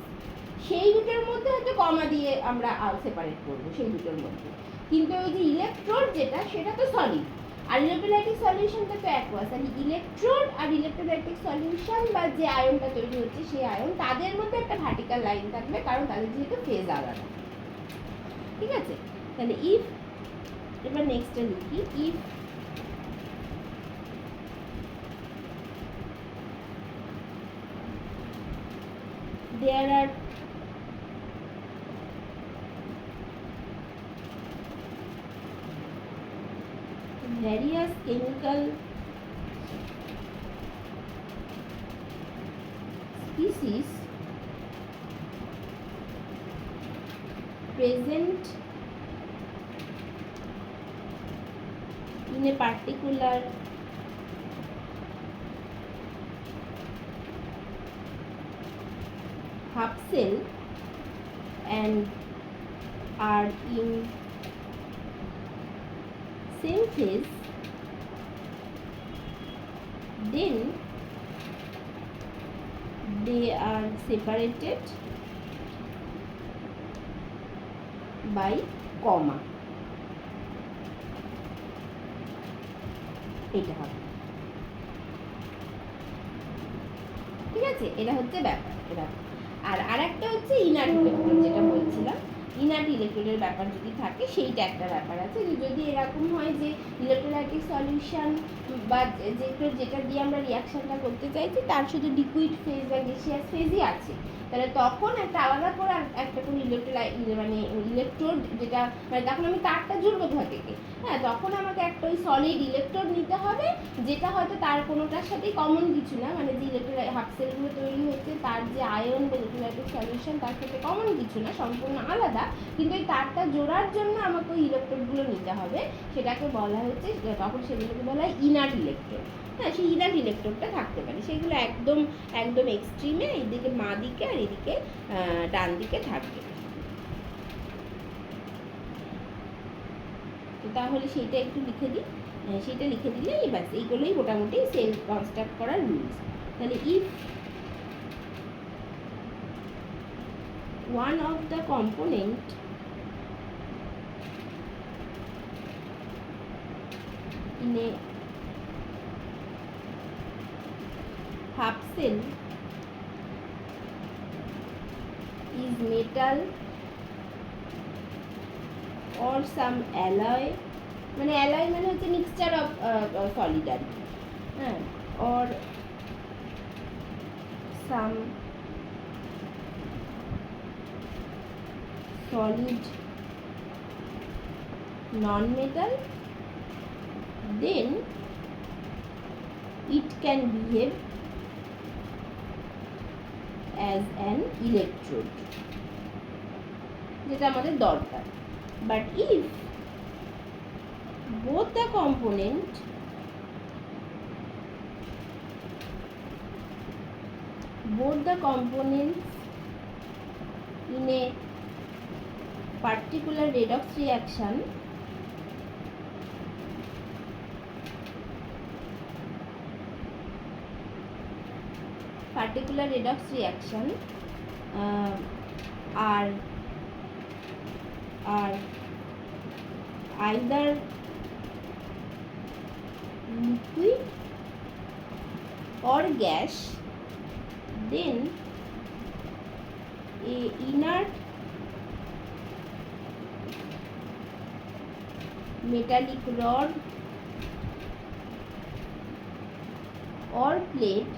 সেই দুটোর মধ্যে হয়তো কমা দিয়ে আমরা সেপারেট করবো সেই দুটোর মধ্যে। কিন্তু ওই যে ইলেকট্রোড যেটা সেটা তো সলিড, আর ইলেক্ট্রোলাইটিক সলিউশনটা তো অ্যাকুয়াস, আর ইলেকট্রোড আর ইলেক্ট্রোলাইটিক সলিউশন বা যে আয়নটা তৈরি হচ্ছে সেই আয়ন, তাদের মধ্যে একটা ভার্টিক্যাল লাইন থাকবে, কারণ তাদের যেহেতু ফেজ আলাদা। ঠিক আছে, তাহলে ইফ, এবার নেক্সটটা লিখি, if there are various chemical species present in a particular half cell and are in same phase, then they are separated by comma। এটা হবে, ঠিক আছে, এটা হচ্ছে ব্যাপার। এটা আর আরেকটা হচ্ছে ইনার্ট ইলেকট্রন, যেটা বলছিলাম ইনার্ট ইলেকট্রনের ব্যাপার যদি থাকে, সেইটা একটা ব্যাপার আছে। যদি এরকম হয় যে ইলেক্ট্রোলাইটিক সলিউশন বা যেটা দিয়ে আমরা রিয়াকশনটা করতে চাইছি তার শুধু লিকুইড ফেজ বা গ্যাসিয়াস ফেজই আছে, তাহলে তখন একটা আলাদা করে একটা কোনো মানে ইলেকট্রোড, যেটা মানে তখন আমি তারটা জুড়বো কোথা থেকে, হ্যাঁ, তখন আমাকে একটা ওই সলিড ইলেকট্রোড নিতে হবে, যেটা হয়তো তার কোনোটার সাথেই কমন কিছু না, মানে যে হাফ সেলগুলো তৈরি হচ্ছে তার যে আয়ন বা ইলেক্ট্রোলাইটিক সলিউশন তার সাথে কমন কিছু না, সম্পূর্ণ আলাদা, কিন্তু এই তারটা জোড়ার জন্য আমাকে ওই ইলেকট্রোডগুলো নিতে হবে, সেটাকে বলা হচ্ছে, তখন সেগুলোকে বলা হয় ইনার্ট ইলেকট্রোড। হ্যাঁ, সেই ইনার্ট ইলেকট্রোডটা থাকতে পারে, সেগুলো একদম একদম এক্সট্রিমে, এইদিকে মা দিকে আর এদিকে ডান দিকে থাকবে। তো তাহলে সেইটা একটু লিখে দিই, সেইটা লিখে দিলে ব্যাস, এইগুলোই মোটামুটি সেল কনস্ট্রাক্ট করার রুলস। তাহলে if one of the component in a half cell is metal or some alloy, মানে alloy মানে হচ্ছে mixture of solid আর কি, হ্যাঁ, or some solid non-metal, then it can behave as an electrode, যেটা আমাদের দরকার। But if both the components in a particular redox reaction are either liquid or gas, then a inert metallic rod or plate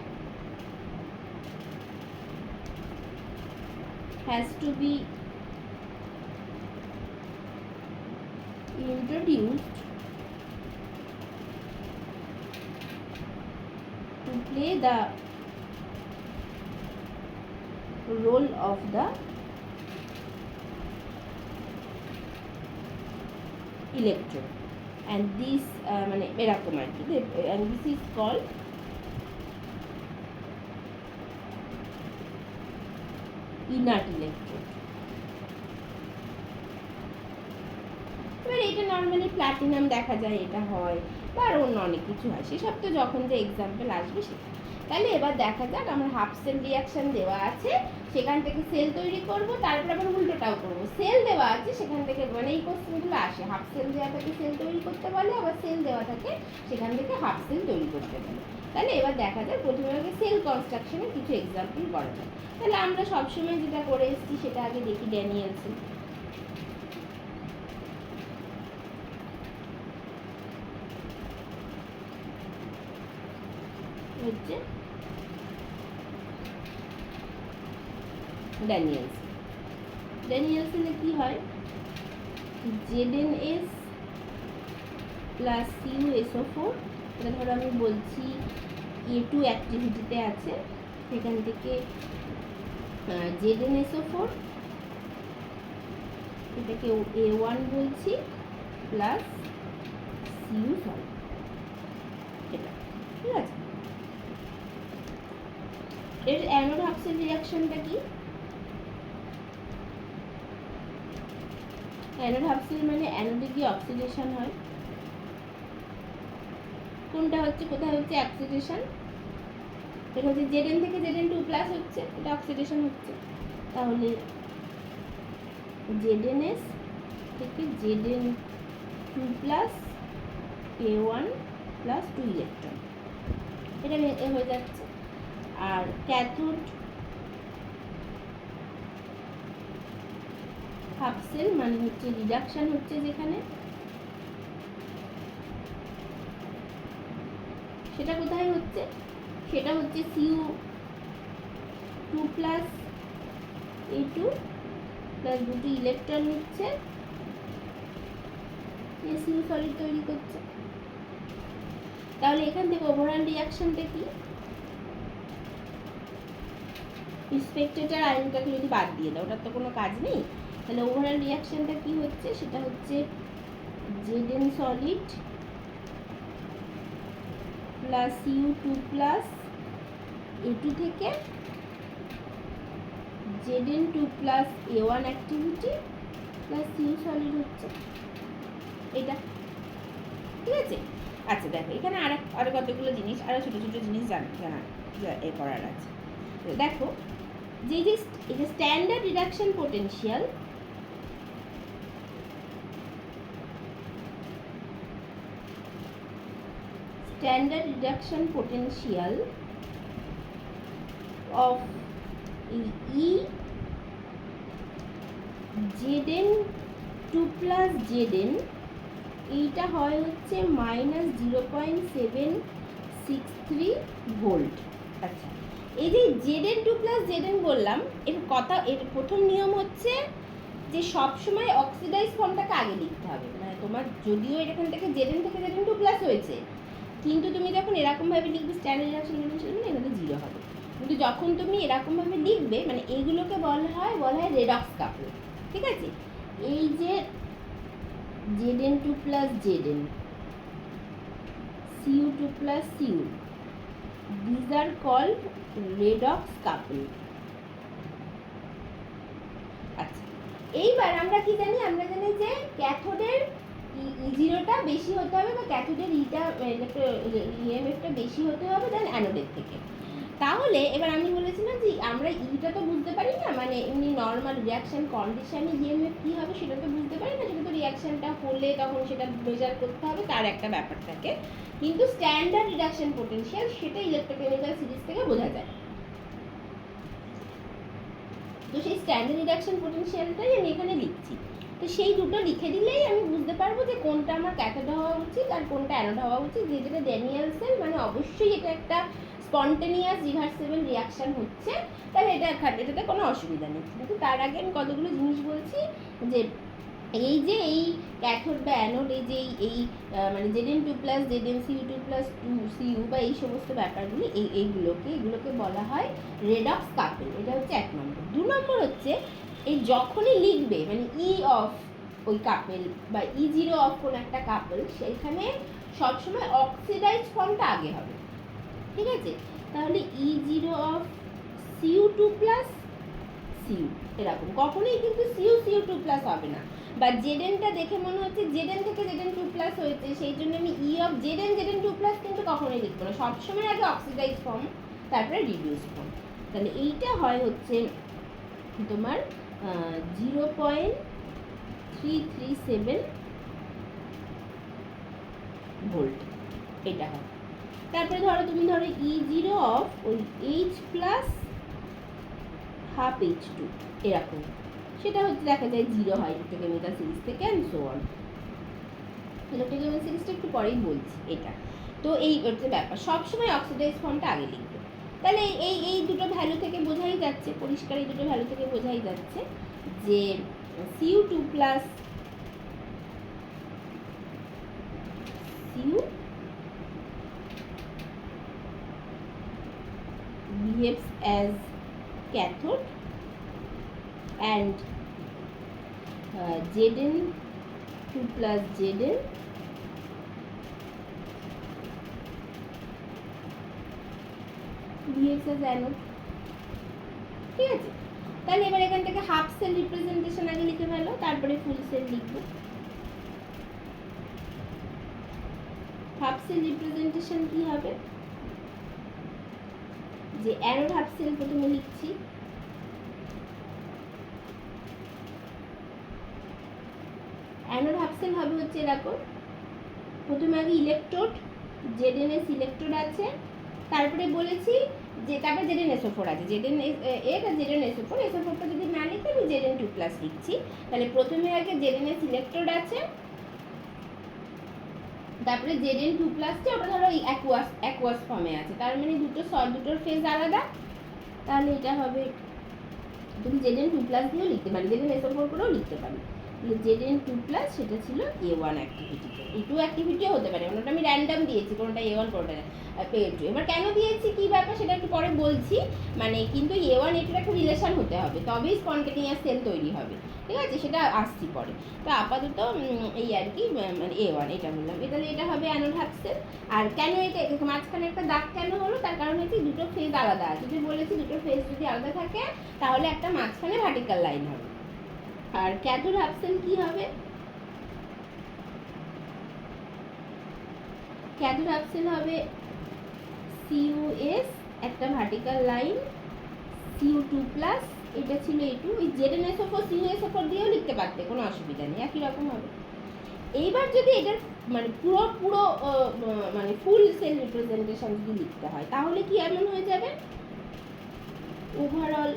has to be introduced to play the role of the electrode, and this মানে এরকম আর কি, and this is called inert electrode। এবার এটা normally platinum দেখা যায়, এটা হয়, বা আর অন্য অনেক কিছু হয়, সেসব তো যখন যে এক্সাম্পল আসবে সেটা। তাহলে এবার দেখা যাক, আমার হাফ সেল রিয়াকশন দেওয়া আছে, সেখান থেকে সেল তৈরি করব, তারপর আবার উল্টোটাও করব। সেল দেওয়া আছে সেখান থেকে, মানে এই কোশ্চেনগুলো আসে, হাফ সেল দেওয়া থাকে সেল তৈরি করতে বলে, আবার সেল দেওয়া থাকে সেখান থেকে হাফ সেল তৈরি করতে বলে। তাহলে এবার দেখা যায় প্রথমে আগে সেল কনস্ট্রাকশনের কিছু এক্সাম্পল করা যায়। তাহলে আমরা সবসময় যেটা করে এসেছি সেটা আগে দেখি, ড্যানিয়েলসন। হচ্ছে ড্যানিয়েলসনে কি হয়, ZnS প্লাস CuSO4, এটা ধরো আমি বলছি A2 অ্যাক্টিভিটিতে আছে, সেখান থেকে ZnSO4, এটাকে A1 বলছি, প্লাস Cu সল্ট, এটা ঠিক আছে। এর অ্যানোড হাফ সেল রিঅ্যাকশনটা কি? অ্যানোড হাফ সেল মানে অ্যানোডে কি অক্সিডেশন হয়, কোনটা হচ্ছে, কোথায় হচ্ছে অক্সিডেশন? এটা হচ্ছে Zn থেকে Zn2 প্লাস হচ্ছে, এটা অক্সিডেশন হচ্ছে। তাহলে ZnS থেকে Zn2 plus A1 plus 2 electron, এটা হয়ে যাচ্ছে। আর ক্যাথোড হাফ সেল মানে হচ্ছে রিডাকশন হচ্ছে যেখানে, সেটা কোথায় হচ্ছে? সেটা হচ্ছে Cu2 প্লাস A2 প্লাস দুটো ইলেকট্রন নিচ্ছে, Cu সলিড তৈরি করছে। তাহলে এখান থেকে ওভারঅল রিঅ্যাকশনটা কি? স্পেকট্রেটার আয়নটাকে যদি বাদ দিয়ে দাও, ওটার তো কোনো কাজ নেই, তাহলে ওভারঅল রিঅ্যাকশনটা কি হচ্ছে? সেটা হচ্ছে Zn solid plus Cu2 plus A2 থেকে Zn2 plus A1 activity plus Cu solid হচ্ছে এটা, ঠিক আছে। আচ্ছা দেখো, এখানে আরো কতগুলো জিনিস, আরো ছোটো ছোটো জিনিস জানা এ করার আছে। দেখো যে এটা standard reduction potential, standard reduction potential of E Zn 2 plus Zn এইটা হয় হচ্ছে -0.763 ভোল্ট। আচ্ছা, এই যে Zn 2 plus Zn বললাম, এর প্রথম নিয়ম হচ্ছে যে সব সময় অক্সিডাইজ ফর্মটাকে আগে লিখতে হবে। মানে তোমার যদিও এখান থেকে Zn থেকে Zn 2 plus হয়েছে, কিন্তু তুমি যখন এরকমভাবে লিখবে স্ট্যান্ডার্ড রিডাকশন পোটেনশিয়াল মানে এখানে 0 হবে। কিন্তু যখন তুমি এরকমভাবে লিখবে, মানে এইগুলোকে বলা হয় রেডক্স কাপল। ঠিক আছে, এই যে Zn 2 plus Zn, Cu 2 plus Cu, these are called redox couple. আচ্ছা, এইবার আমরা কি জানি? আমরা জানি যে ক্যাথোডের E0টা বেশি হতে হবে, বা ক্যাথোডের ইএমএফটা বেশি হতে হবে দেন অ্যানোডের থেকে। তাহলে এবার আমি বলেছিলাম যে আমরা ইটা তো বুঝতে পারি না, মানে এমনি নর্মাল রিয়াকশন কন্ডিশনে ইএমএফ কী হবে সেটা তো বুঝতে পারি না, সেটা তো রিয়াকশনটা হলে তখন সেটা মেজার করতে হবে, তার একটা ব্যাপার থাকে। কিন্তু স্ট্যান্ডার্ড রিডাকশন পোটেনশিয়াল সেটা ইলেকট্রোকেমিক্যাল সিরিজ থেকে বোঝা যায়। তো সেই স্ট্যান্ডার্ড রিডাকশন পোটেনশিয়ালটাই আমি এখানে লিখছি। তো সেই দুটো লিখে দিলেই আমি বুঝতে পারবো যে কোনটা আমার ক্যাথোড হওয়া উচিত আর কোনটা অ্যানোড হওয়া উচিত। যেটা ড্যানিয়েলসেন, মানে অবশ্যই এটা একটা স্পন্টেনিয়াস রিভার্সেবল রিয়াকশান হচ্ছে, তাহলে এটাতে কোনো অসুবিধা নেই। কিন্তু তার আগে আমি কতগুলো জিনিস বলছি, যে এই ক্যাথোড বা অ্যানোড, মানে Zn 2 plus Zn, Cu 2 plus Cu বা এই সমস্ত ব্যাপারগুলি, এগুলোকে বলা হয় রেডক্স কাপল। এটা হচ্ছে 1 নম্বর। 2 নম্বর হচ্ছে এই যখনই লিখবে, মানে অফ ওই কাপল বা E0 অফ কোন একটা কাপল, সেখানে সবসময় অক্সিডাইজ ফর্মটা আগে হবে। ঠিক আছে, তাহলে E0 of Cu 2 plus Cu এরকম, কখনোই কিন্তু Cu 2 plus হবে না। বা Znটা দেখে মনে হচ্ছে Zn থেকে Zn 2 plus হয়েছে, সেই জন্য আমি E অফ Zn 2 plus কিন্তু কখনোই লিখবো না। সবসময় আগে অক্সিডাইজ ফর্ম, তারপরে রিডিউস ফর্ম। তাহলে এইটা হয় হচ্ছে তোমার 0.337 ভোল্ট, এটা হয়। তারপরে তুমি ধরো E0 অফ ওই H প্লাস হাফ H2 এরকম, সেটা হচ্ছে দেখা যায় 0 হয় ইলেকট্রোকেমিক্যাল সিরিজ থেকে, অ্যান্ড সো অন। ইলেকট্রোকেমিক্যাল সিরিজটা একটু পরেই বলছি এটা। তো এই হচ্ছে ব্যাপার, সবসময় অক্সিডাইজ ফর্মটা আগে লিখবে। তাহলে এই দুটো ভ্যালু থেকে বোঝাই যাচ্ছে, পরিষ্কার এই দুটো ভ্যালু থেকে বোঝাই যাচ্ছে যে Cu 2 plus Cu behaves as cathode and Zn 2 plus Zn behaves as anode। ঠিক আছে, তাহলে এবার এখান থেকে হাফ সেল রিপ্রেজেন্টেশন আগে লিখে ফেলো, তারপরে ফুল সেল লিখবো। হাফ সেল রিপ্রেজেন্টেশন কি হবে? যে অ্যানোড হাফ সেল প্রথমে লিখছি, অ্যানোড হাফ সেল হবে হচ্ছে এরকম। প্রথমে আগে ইলেকট্রোড, ZnS ইলেকট্রোড আছে, তারপরে বলেছি যে তারপরে ZnSO4 আছে, ZnS আর ZnSO4, SO4টা যদি না লিখে আমি Zn 2 plus লিখছি। তাহলে প্রথমে আগে ZnS ইলেকট্রোড আছে, তারপরে Zn 2 প্লাসটা ওটা ধরো অ্যাকুয়াস ফর্মে আছে, তার মানে দুটোর ফেজ আলাদা। তাহলে এটা হবে, তুমি Zn 2 প্লাস দিয়েও লিখতে পারি, ZnSO4 করেও লিখতে পারি। Zn 2 প্লাস সেটা ছিল A1 অ্যাক্টিভিটি, A2 অ্যাক্টিভিটিও হতে পারে, ওটা আমি র্যান্ডাম দিয়েছি, কোনোটা A1 কোনোটা A2। এবার কেন দিয়েছি কী ব্যাপার সেটা একটু পরে বলছি, মানে কিন্তু A1 A2 একটা রিলেশন হতে হবে, তবেই স্পন্টেনিয়াস সেল তৈরি হবে। ঠিক আছে, সেটা আসছি পরে। তো আপাতত এই আর কি, মানে A1 এটা বললাম। তাহলে এটা হবে অ্যানোড হাফ সেল। আর কেন এটা মাঝখানে একটা দাগ কেন হলো, তার কারণ হচ্ছে দুটো ফেজ আলাদা আছে। যদি বলেছি দুটো ফেজ যদি আলাদা থাকে তাহলে একটা মাঝখানে ভার্টিক্যাল লাইন হবে। আর ক্যাথোড হাফ সেল কি হবে? ক্যাথোড হাফ সেল হবে CUS একটা ভার্টিক্যাল লাইন, Cu2+, এটা ছিল A2, ওই ZnSO4 CuSO4 দিয়েও লিখতে পারতে, কোনো অসুবিধা নেই, একই রকম হবে। এইবার যদি এটার মানে পুরো মানে ফুল সেল রিপ্রেজেন্টেশন যদি লিখতে হয় তাহলে কি এমন হয়ে যাবে, ওভারঅল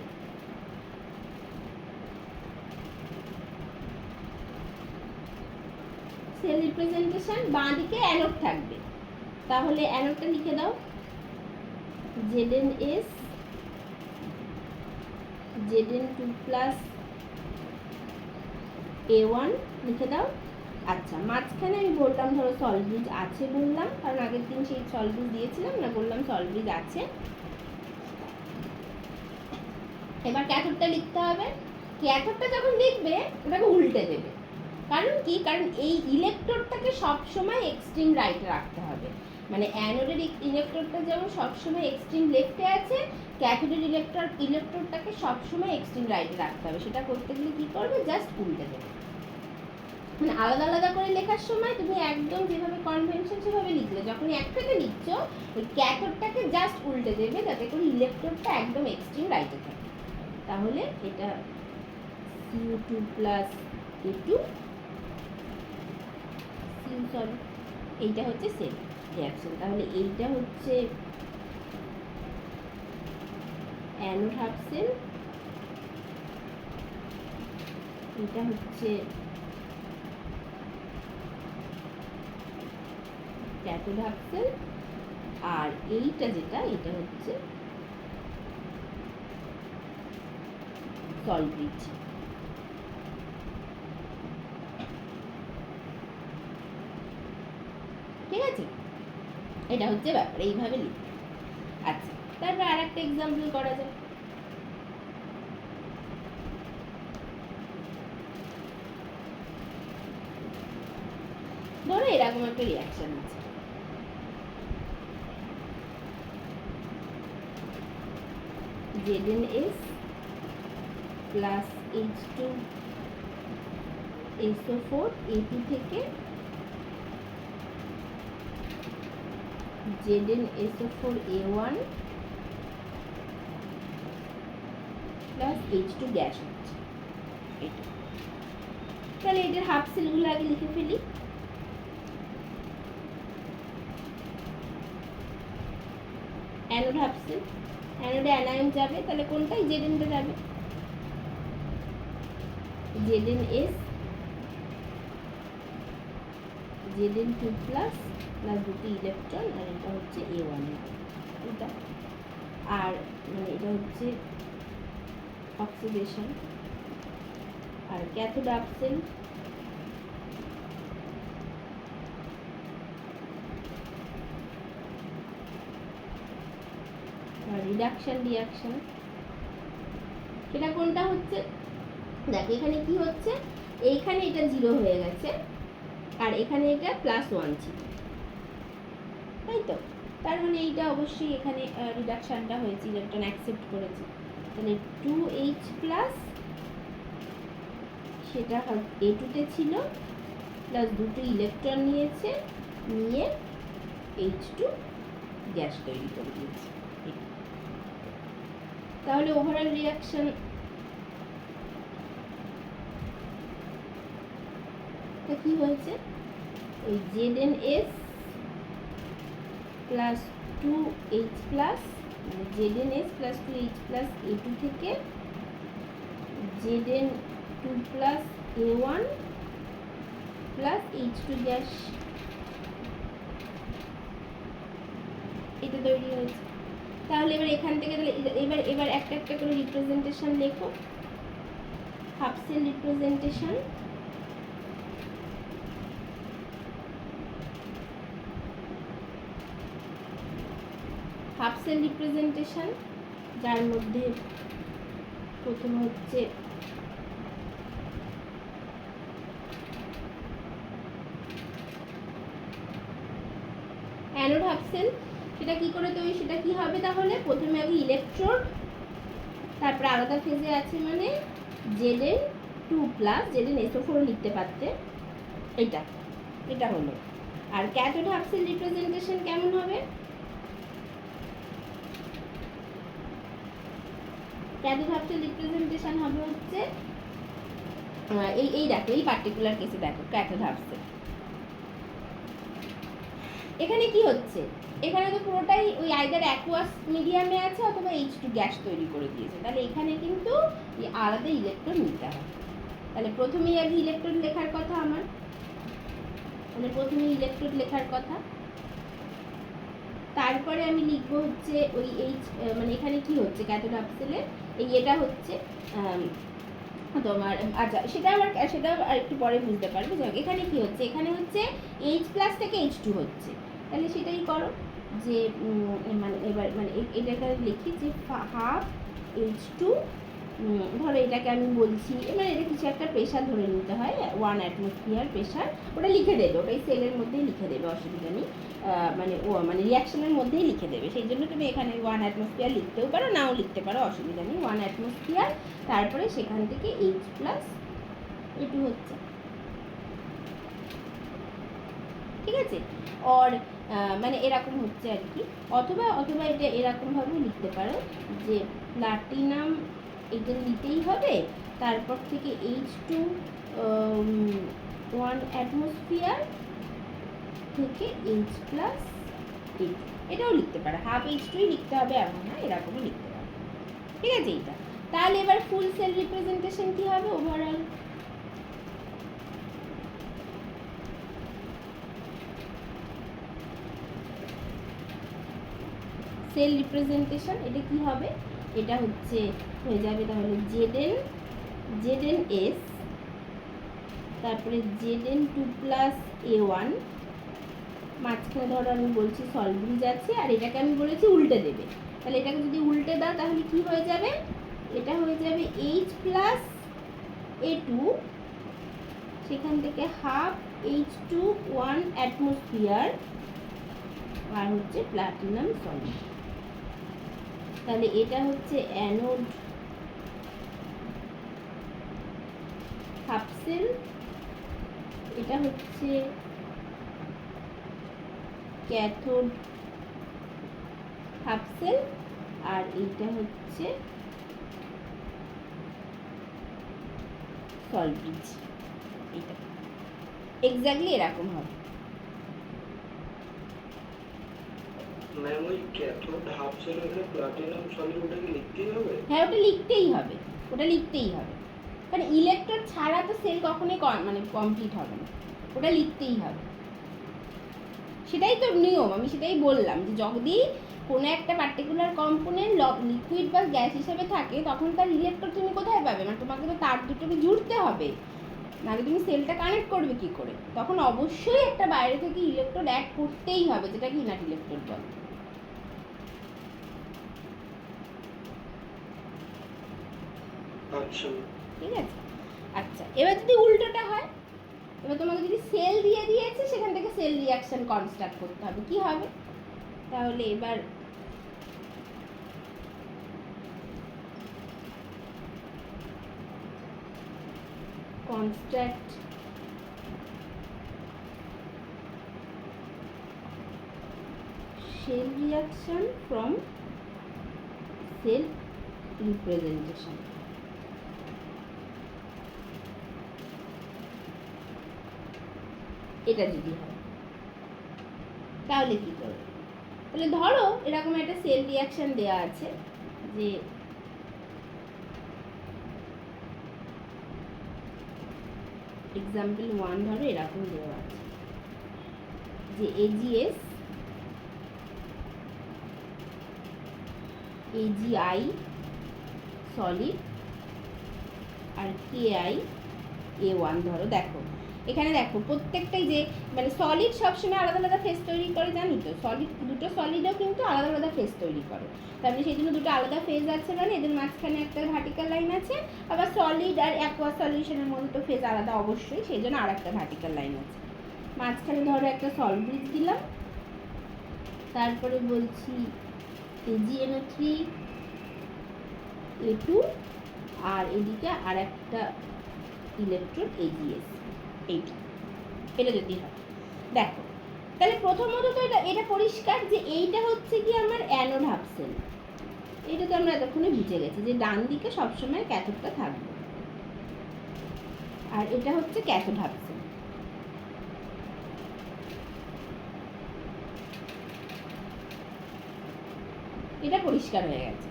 সেল রিপ্রেজেন্টেশন, বাঁ দিকে অ্যানোড থাকবে, তাহলে অ্যানোডটা লিখে দাও ZnS Zn2+ A1 লিখে দাও। আচ্ছা, মাঝখানে আমি বললাম ধরো সলব্রিজ আছে বললাম, কারণ আগের দিন সেই সলব্রিজ দিয়েছিলাম না, বললাম সলব্রিজ আছে। এবার ক্যাথোডটা লিখতে হবে। ক্যাথোডটা যখন লিখবে ওটাকে উল্টে দেবে, কারণ কি, কারণ এই ইলেকট্রোডটাকে সবসময় এক্সট্রিম রাইটে রাখতে হবে, মানে অ্যানোডের ইলেকট্রোডটা যেমন সবসময় এক্সট্রিম লেফটে আছে, ক্যাথোডের ইলেকট্রোডটাকে সবসময় এক্সট্রিম রাইটে রাখতে হবে। সেটা করতে গেলে কী করবে, জাস্ট উল্টে দেবে, মানে আলাদা আলাদা করে লেখার সময় তুমি একদম যেভাবে কনভেনশন সেভাবে লিখলে, যখন একটাতে লিখছো ওই ক্যাথোডটাকে জাস্ট উল্টে দেবে যাতে করে ইলেকট্রোডটা একদম এক্সট্রিম রাইটে থাকে। তাহলে এটা Cu2+ A2, সরি এইটা হচ্ছে সেল রিঅ্যাকশন। তাহলে এইটা হচ্ছে অ্যানোড হাফ সেল, এটা হচ্ছে ক্যাথোড হাফ সেল, আর এইটা যেটা এটা হচ্ছে সলব্রিজ। ঠিক আছে, এটা হচ্ছে ব্যাপার, এইভাবে লিখবে। আচ্ছা, তারপর আর একটা এক্সাম্পল করা যায়। ধরো এরকম একটা রিঅ্যাকশন আছে, ZnS প্লাস H2SO4 A2 থেকে ZnSO4 A1 plus H2 gas হচ্ছে এটা। তাহলে এটার হাফ সেলগুলো আগে লিখে ফেলি। অ্যানোড হাফ সেল, অ্যানোডে অ্যানায়ন যাবে, তাহলে কোনটাই Znটা যাবে, ZnS Zn2+ প্লাস দুটি ইলেকট্রন, আর এটা হচ্ছে A1 এটা, আর মানে এটা হচ্ছে অক্সিডেশন। আর cathode half cell, reduction reaction, সেটা কোনটা হচ্ছে, দেখ এখানে কি হচ্ছে, এইখানে এটা 0 হয়ে গেছে আর এখানে এটা +1 ছিল, তাই তো, তার মানে এইটা অবশ্যই এখানে রিডাকশনটা হয়েছে, ইলেকট্রন অ্যাকসেপ্ট করেছে। তাহলে 2H+, সেটা A2-তে ছিল, প্লাস দুটো ইলেকট্রন নিয়েছে, নিয়ে H2 গ্যাস তৈরি করে দিয়েছে। তাহলে ওভারঅল রিঅ্যাকশন কি হয়েছে, ওই ZnS প্লাস 2H+, মানে ZnS প্লাস 2H+ A2 থেকে Zn2+ A1 plus H2 gas, এটা তৈরি হয়েছে। তাহলে এবার এখান থেকে তাহলে এবার একটা একটা করে রিপ্রেজেন্টেশন লেখো। Half cell representation, half cell representation, যার মধ্যে প্রথমে হচ্ছে অ্যানোড হাফ সেল। সেটা কি করে তৈরি, সেটা কি হবে, তাহলে প্রথমে আগে ইলেকট্রোড, তারপরে আলাদা ফেজে আছে মানে Zn2+, ZnSO4 লিখতে পারতে, এটা হলো। আর ক্যাথোড হাফ সেল রিপ্রেজেন্টেশন কেমন হবে, ক্যাথোড হাফ সেল রিপ্রেজেন্টেশন হবে হচ্ছে এই দেখো, এই পার্টিকুলার কেসে দেখো ক্যাথোড হাফ সেল। এখানে কি হচ্ছে, এখানে তো পুরোটাই ওই আইদার অ্যাকুয়াস মিডিয়ামে আছে অথবা H2 গ্যাস তৈরি করে দিয়েছে, তাহলে এখানে কিন্তু এই আলাদা ইলেকট্রন নিতে হবে। তাহলে প্রথমেই আগে ইলেকট্রন লেখার কথা আমার, তাহলে প্রথমে ইলেকট্রন লেখার কথা, তারপরে আমি লিখবো হচ্ছে ওই মানে এখানে কি হচ্ছে ক্যাথোড হাফ সেলে এটা হচ্ছে তোমার, আচ্ছা সেটা আর একটু পরে বুঝতে পারবে। যাই হোক, এখানে কি হচ্ছে, এখানে হচ্ছে H+ থেকে H2 হচ্ছে, তাহলে সেটাই করো যে মানে এবার মানে এটাকে লিখি যে হাফ H2, ধরো এটাকে আমি বলছি, মানে এটা কিছু একটা প্রেশার ধরে নিতে হয় 1 অ্যাটমসফিয়ার প্রেশার, ওটা লিখে দেবে, ওটাই সেলের মধ্যেই লিখে দেবে, অসুবিধা নেই, মানে রিয়াকশনের মধ্যেই লিখে দেবে, সেই জন্য তুমি এখানে 1 অ্যাটমসফিয়ার লিখতেও পারো, নাও লিখতে পারো, অসুবিধা নেই। 1 অ্যাটমসফিয়ার, তারপরে সেখান থেকে H+A2 হচ্ছে, ঠিক আছে। আর মানে এরকম হচ্ছে আর কি, অথবা এটা এরকমভাবেও লিখতে পারো যে প্লাটিনাম এটা নিতেই হবে, তারপর থেকে H2 1 অ্যাটমসফিয়ার থেকে H+A2, এটাও লিখতে পারো, হাফ H2ই লিখতে হবে এমন না, এরকমও লিখতে পারো, ঠিক আছে এইটা। তাহলে এবার ফুল সেল রিপ্রেজেন্টেশন কি হবে ওভারঅল, সেল রিপ্রেজেন্টেশন এটা কি হবে, এটা হচ্ছে হয়ে যাবে তাহলে ZnS, তারপরে Zn2+A1, মাঝখানে ধরো আমি বলছি সল্ট ব্রিজ আছে, আর এটাকে আমি বলেছি উল্টে দেবে, তাহলে এটাকে যদি উল্টে দাও তাহলে কি হয়ে যাবে, এটা হয়ে যাবে H+A2, সেখান থেকে হাফ H2 1 অ্যাটমসফিয়ার, আর হচ্ছে প্লাটিনাম সলিড, তাহলে এটা হচ্ছে অ্যানোড হাফ সেল, এটা হচ্ছে ক্যাথোড হাফ সেল, আর এইটা হচ্ছে সল্ট ব্রিজ, এটা এক্স্যাক্টলি এরকম হবে। ম্যাম ওই ক্যাথোড হাফ সেল এর প্লাটিনাম সলিড ওটাকে লিখতেই হবে? হ্যাঁ, ওটা লিখতেই হবে, ওটা লিখতেই হবে, কারণ ইলেকট্রন ছাড়া তো সেল কখনোই মানে কমপ্লিট হবে না, ওটা লিখতেই হবে, সেটাই তো নিয়ম, আমি সেটাই বললাম যে যদি কোনো একটা পার্টিকুলার কম্পোনেন্ট লিকুইড বা গ্যাস হিসেবে থাকে তখন তার ইলেকট্রন তুমি কোথায় পাবে, মানে তোমাকে তো তার দুটোকে জুড়তে হবে, নাহলে তুমি সেলটা কানেক্ট করবে কি করে, তখন অবশ্যই একটা বাইরে থেকে ইলেকট্রন অ্যাড করতেই হবে, যেটাকে ইনার্ট ইলেকট্রন বলে। আচ্ছা, ঠিক আছে। আচ্ছা, এবার যদি উল্টোটা হয়, এবার তোমাকে যদি সেল দিয়ে দিয়েছে সেখান থেকে সেল রিয়াকশন কনস্ট্রাক্ট করতে হবে, কি হবে তাহলে, এবার construct cell reaction from cell representation, এটা যদি হয় তাহলে কি করবে, তাহলে ধরো এরকম একটা সেল রিয়াকশন দেওয়া আছে যে এক্সাম্পল 1 ধরো এরকম দেওয়া আছে যে AgS AgI সলিড আর KiA1 ধরো, দেখো এখানে দেখো প্রত্যেকটাই যে মানে সলিড সবসময় আলাদা আলাদা ফেস তৈরি করে, জানি তো সলিড, দুটো সলিডও কিন্তু আলাদা আলাদা ফেস তৈরি করে, তারপরে সেই জন্য দুটো আলাদা ফেজ আছে, মানে এদের মাঝখানে একটা ভার্টিক্যাল লাইন আছে, আবার সলিড আর অ্যাকোয়া সলিউশনের মধ্যে তো ফেজ আলাদা অবশ্যই, সেই জন্য আর একটা ভার্টিক্যাল লাইন আছে, মাঝখানে ধরো একটা সল্ট ব্রিজ দিলাম, তারপরে বলছি AgNO3A2, আর এদিকে আর একটা ইলেকট্রন AgS, এটা যদি হয় দেখো, তাহলে প্রথমত তো এটা পরিষ্কার যে এইটা হচ্ছে কি আমার অ্যানোড হাফ সেল, এটা তো আমরা এতক্ষণে বুঝে গেছি যে ডান দিকে সবসময় ক্যাথোডটা থাকবে। আর এটা হচ্ছে ক্যাথোড হাফ সেল। এটা পরিষ্কার হয়ে গেছে।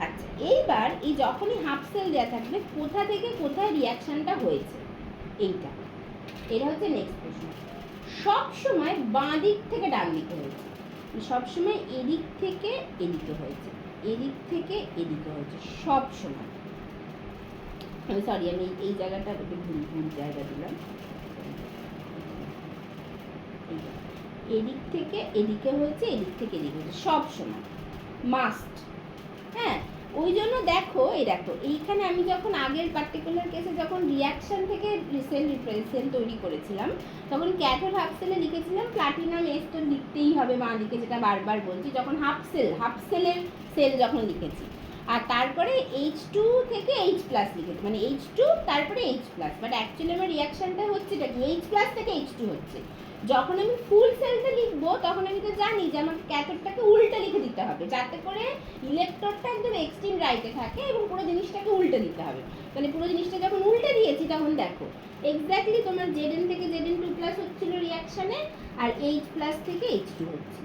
আচ্ছা, এইবার এই যখনই হাফ সেল দেওয়া থাকবে কোথা থেকে কোথায় রিয়াকশনটা হয়েছে এইটা, এটা হচ্ছে নেক্সট প্রশ্ন। সব সময় বাঁ দিক থেকে ডান দিকে হয়েছে, সব সময় এদিক থেকে এদিকে হয়েছে, এদিক থেকে এদিকে হয়েছে সব সময়। সরি, আমি এই জায়গাটা একটু ভুল জায়গা দিলাম। এদিক থেকে এদিকে হয়েছে, এদিক থেকে এদিকে হয়েছে সব সময়, মাস্ট। হ্যাঁ, ওই জন্য দেখো এইখানে আমি যখন আগের পার্টিকুলার কেসে যখন রিয়াকশন থেকে সেল তৈরি করেছিলাম তখন ক্যাথোড হাফ সেলে লিখেছিলাম প্লাটিনাম এস তো লিখতেই হবে বাঁ দিকে, যেটা বারবার বলছি, যখন হাফ সেলের সেল যখন লিখেছি। আর তারপরে H2 থেকে H প্লাস লিখেছি, মানে H2 তারপরে H প্লাস, বাট অ্যাকচুয়ালি আমার রিয়াকশনটা হচ্ছে এটা কি H প্লাস থেকে H2 হচ্ছে। যখন আমি ফুল সেলটা লিখবো তখন আমি তো জানি যে আমাকে ক্যাথোডটাকে উল্টে লিখে দিতে হবে যাতে করে ইলেকট্রনটা একদম এক্সট্রিম রাইটে থাকে এবং পুরো জিনিসটাকে উল্টে দিতে হবে। তাহলে পুরো জিনিসটা যখন উল্টে দিয়েছি তখন দেখো এক্স্যাক্টলি তোমার Zn থেকে Zn2 প্লাস হচ্ছিল রিয়াকশনে, আর H প্লাস থেকে H2 হচ্ছে।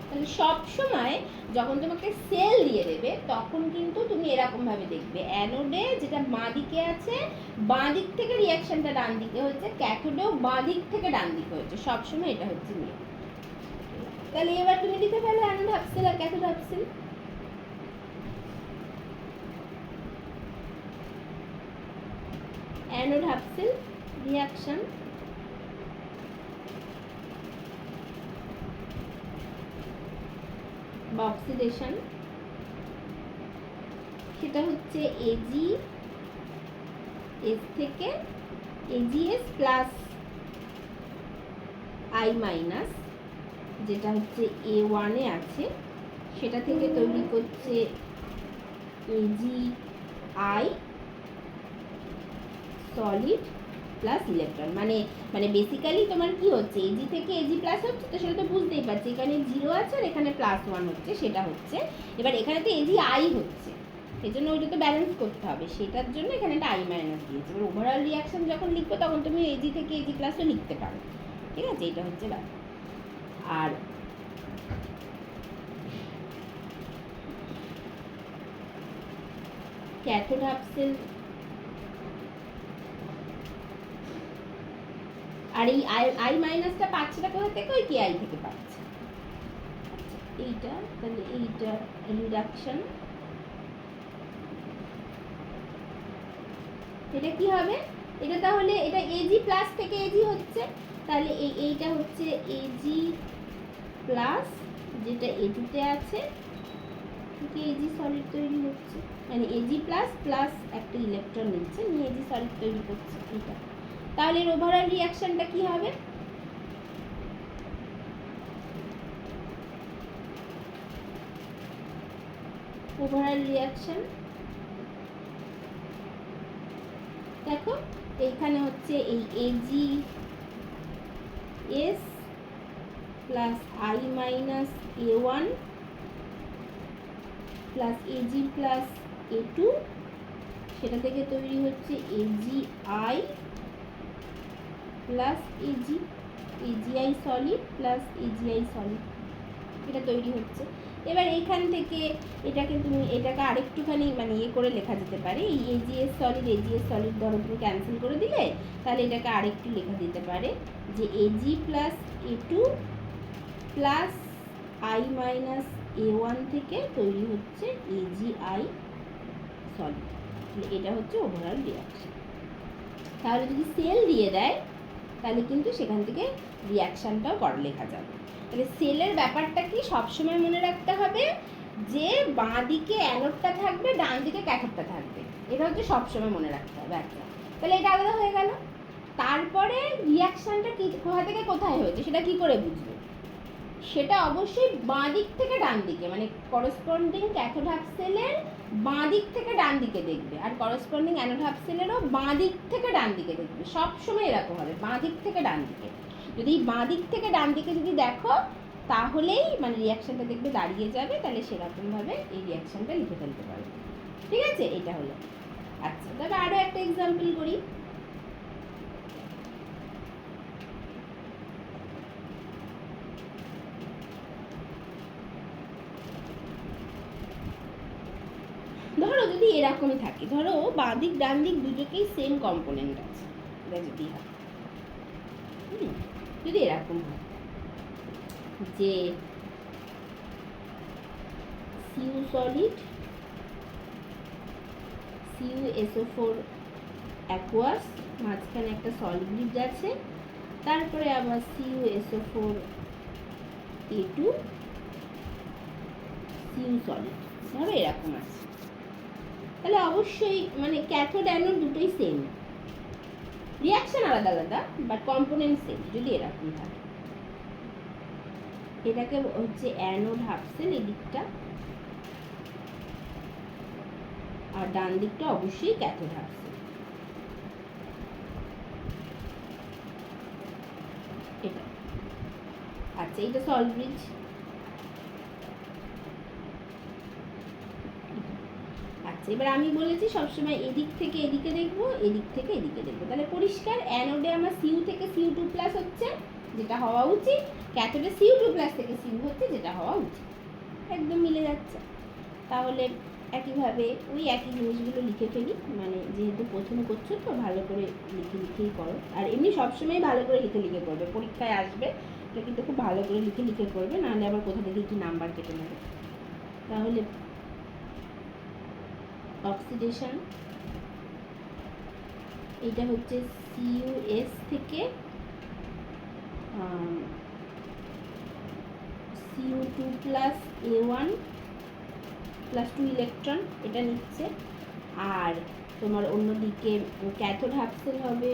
তাহলে সব সময় যখন তোমাকে সেল দিয়ে দেবে তখন কিন্তু তুমি এরকম ভাবে দেখবে, অ্যানোডে যেটা বাঁ দিকে আছে বাঁ দিক থেকে রিয়াকশনটা ডান দিকে হচ্ছে, ক্যাথোডেও বাঁ দিক থেকে ডান দিকে হচ্ছে, সব সময় এটা হচ্ছে নিয়ম। তাহলে এবার তুমি লিখে ফেলো অ্যানোড হাফ সেল আর cathode half cell. Anode half cell reaction বা অক্সিডেশন, সেটা হচ্ছে AgS থেকে AgS প্লাস I মাইনাস, যেটা হচ্ছে A1 এ আছে, সেটা থেকে তৈরি করছে AgI সলিড প্লাস ইলেকট্রন। মানে বেসিক্যালি তোমার কি হচ্ছে Ag থেকে Ag প্লাস হচ্ছে, তো সেটা তো বুঝতেই পারছি, এখানে 0 আছে আর এখানে +1 হচ্ছে, সেটা হচ্ছে। এবার এখানে তো AgI হচ্ছে, এই জন্য ওইটা তো ব্যালেন্স করতে হবে, সেটার জন্য এখানে একটা I মাইনাস দিয়েছে। এবার ওভারঅল রিয়াকশন যখন লিখবো তখন তুমি Ag থেকে Ag প্লাসও লিখতে পারো, ঠিক আছে? এটা হচ্ছে ব্যাপার। আর ক্যাথোড হাফ সেল, আর এই I মাইনাসটা পাচ্ছেটা কোথা থেকে? ওই KI থেকে পাচ্ছে। এইটা তাহলে এইটা রিডাকশন, এটা কি হবে? এটা তাহলে এটা Ag প্লাস থেকে Ag হচ্ছে, তাহলে এইটা হচ্ছে Ag প্লাস, যেটা A2 তে আছে, Ag সলিড তৈরি হচ্ছে, মানে Ag প্লাস প্লাস একটা ইলেকট্রন নিচ্ছে, নিয়ে Ag সলিড তৈরি করছে এটা। তাহলে এর ওভারঅল রিয়াকশনটা কি হবে? ওভারঅল রিয়াকশন দেখো এইখানে হচ্ছে এই AgS plus I minus A1 plus Ag plus A2, সেটা থেকে তৈরি হচ্ছে AgI plus AgI solid plus AgI solid, এটা তৈরি হচ্ছে। এবার এইখান থেকে এটাকে আরেকটুখানি মানে করে লেখা যেতে পারে, এই AgS সলিড ধরো তুমি ক্যান্সেল করে দিলে, তাহলে এটাকে আরেকটু লেখা দিতে পারে যে Ag plus A2 plus I minus A1 থেকে তৈরি হচ্ছে AgI সলিড। এটা হচ্ছে ওভারঅল রিয়াকশন। তাহলে যদি সেল দিয়ে দেয় তাহলে কিন্তু সেখান থেকে রিয়াকশনটাও লেখা যাবে। তাহলে সেলের ব্যাপারটা কি সবসময় মনে রাখতে হবে যে বাঁ দিকে অ্যানোডটা থাকবে, ডান দিকে ক্যাথোডটা থাকবে, এটা হচ্ছে সবসময় মনে রাখতে হবে একটা। তাহলে এটা আলাদা হয়ে গেল। তারপরে রিয়াকশনটা কি কোথা থেকে কোথায় হয়েছে সেটা কি করে বুঝবে? সেটা অবশ্যই বাঁ দিক থেকে ডান দিকে, মানে করসপন্ডিং ক্যাথোড হাফ সেলের বাঁ দিক থেকে ডান দিকে দেখবে, আর করসপন্ডিং অ্যানোড হাফ সেলেরও বাঁ দিক থেকে ডান দিকে দেখবে। সব সময় এরকম হবে, বাঁ দিক থেকে ডান দিকে। যদি বাঁ দিক থেকে ডান দিকে যদি দেখো তাহলেই মানে রিয়াকশানটা দেখবে দাঁড়িয়ে যাবে, তাহলে সেরকমভাবে এই রিয়াকশানটা লিখে ফেলতে পারবে। ঠিক আছে, এটা হলো। আচ্ছা, তবে আরও একটা এক্সাম্পল করি। ধরো যদি এরকম থাকে, ধরো বাঁ দিক ডান দিক দুটোকেই সেম কম্পোনেন্ট আছে, এটা যদি হয়, যদি এরকম হয় যে সিউ সলিড, CuSO4 অ্যাকুয়াস, মাঝখানে একটা সলিড ব্রিজ আছে, তারপরে আবার CuSO4 A2 সিউ সলিড, ধরো এরকম আছে, তাহলে অবশ্যই মানে ক্যাথোড অ্যানোড দুটোই সেম, রিয়াকশন আলাদা আলাদা বাট কম্পোনেন্ট সেম। যদি এরকম থাকে, এটাকে হচ্ছে অ্যানোড হাফ সেল এই দিকটা, আর ডান দিকটা অবশ্যই ক্যাথোড হাফ সেল। এটা আচ্ছা, এটা সল্ট ব্রিজ। আচ্ছা, এবার আমি বলেছি সবসময় এদিক থেকে এদিকে দেখবো, এদিক থেকে এদিকে দেখবো, তাহলে পরিষ্কার অ্যানোডে আমার সিউ থেকে Cu2 প্লাস হচ্ছে, যেটা হওয়া উচিত, ক্যাথোডে Cu2 প্লাস থেকে সিউ হচ্ছে, যেটা হওয়া উচিত, একদম মিলে যাচ্ছে। তাহলে একইভাবে ওই একই জিনিসগুলো লিখে ফেলি, মানে যেহেতু প্রথম করছো তো ভালো করে লিখেই করো, আর এমনি সবসময় ভালো করে লিখে করবে, পরীক্ষায় আসবে এটা কিন্তু খুব ভালো করে লিখে করবে, নাহলে আবার কোথা থেকে কি নাম্বার কেটে নেবে। তাহলে অক্সিডেশন, এটা হচ্ছে CuS থেকে Cu2 plus A1 plus 2 electron এটা নিচ্ছে, আর তোমার অন্যদিকে ক্যাথোড হাফ সেল হবে,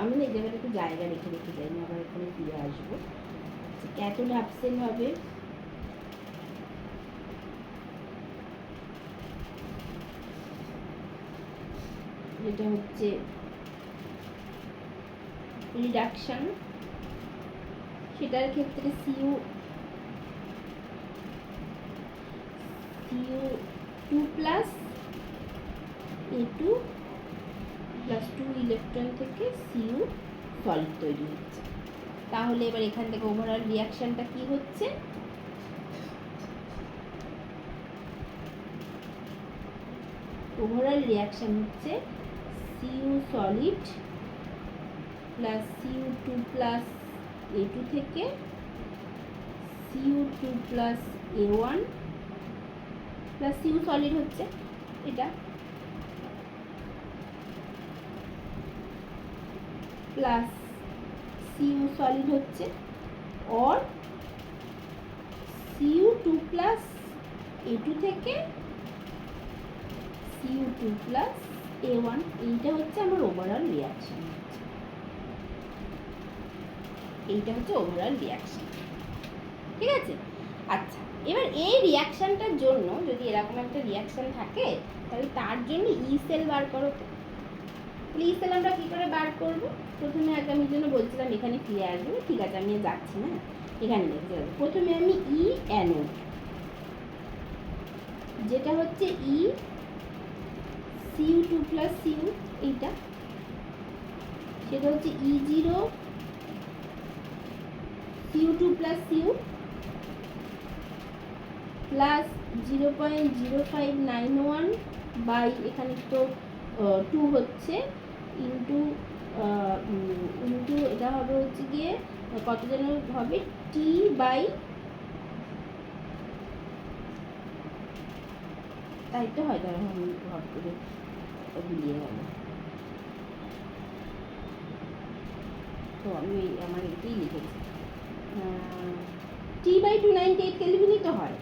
আমি না এই জায়গাটা একটু জায়গা রেখে যাই না, আবার এখানে ফিরে আসবো। ক্যাথোড হাফ সেল হবে যেটা হচ্ছে রিডাকশন, সেটার ক্ষেত্রে Cu2 plus A2 plus 2 electron থেকে Cu সলিড তৈরি হচ্ছে। তাহলে এবার এখান থেকে ওভারঅল রিয়াকশনটা কি হচ্ছে, ওভারঅল রিয়াকশন হচ্ছে Cu solid plus Cu2 plus A2 থেকে Cu2 plus A1 plus Cu solid হচ্ছে এটা, প্লাস Cu সলিড হচ্ছে, অর Cu2 প্লাস A2 থেকে Cu2 প্লাস A1, এইটা হচ্ছে আমার ওভারঅল রিয়াকশন, এইটা হচ্ছে ওভারঅল রিয়াকশন। ঠিক আছে, আচ্ছা, এবার এই রিয়াকশনটার জন্য যদি এরকম একটা রিয়াকশন থাকে, তাহলে তার জন্য ই সেল বার করো। ই সেল আমরা কী করে বার করব? প্রথমে আগে আমি জন্য বলছিলাম এখানে ফিরে আসবো, ঠিক আছে আমি যাচ্ছি না, এখানে দেখতে যাবো। প্রথমে আমি ই অ্যানোড, যেটা হচ্ছে ই Cu2 প্লাস Cu, এইটা সেটা হচ্ছে E0 Cu2 plus Cu plus 0.0591 by এখানে তো 2 হচ্ছে ইন্টু এটা হবে হচ্ছে গিয়ে কত যেন হবে টি বাই, তাই তো হয়, ধরো আমি ভাব করে গুলিয়ে গেল, তো আমি আমার এটাই লিখেছি টি বাই 298 কেলভিনই তো হয়,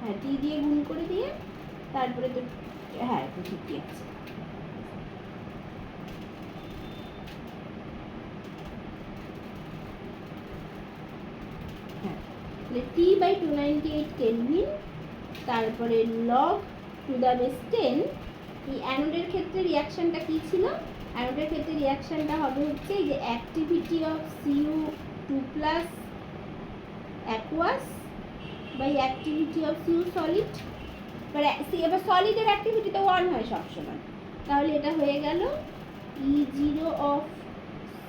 হ্যাঁ টি দিয়ে গুণ করে দিয়ে তারপরে তো হ্যাঁ তো ঠিকই আছে। হ্যাঁ, তাহলে টি বাই 298 কেলভিন, তারপরে লগ টু দ্য বেস 10। এই অ্যানোডের ক্ষেত্রে রিয়াকশনটা কী ছিল? অ্যানোডের ক্ষেত্রে রিয়াকশনটা হবে হচ্ছে যে activity of Cu2 plus aqueous by activity of Cu solid. এবার সলিডের অ্যাক্টিভিটি তো 1 হয় সবসময়, তাহলে এটা হয়ে গেল E0 of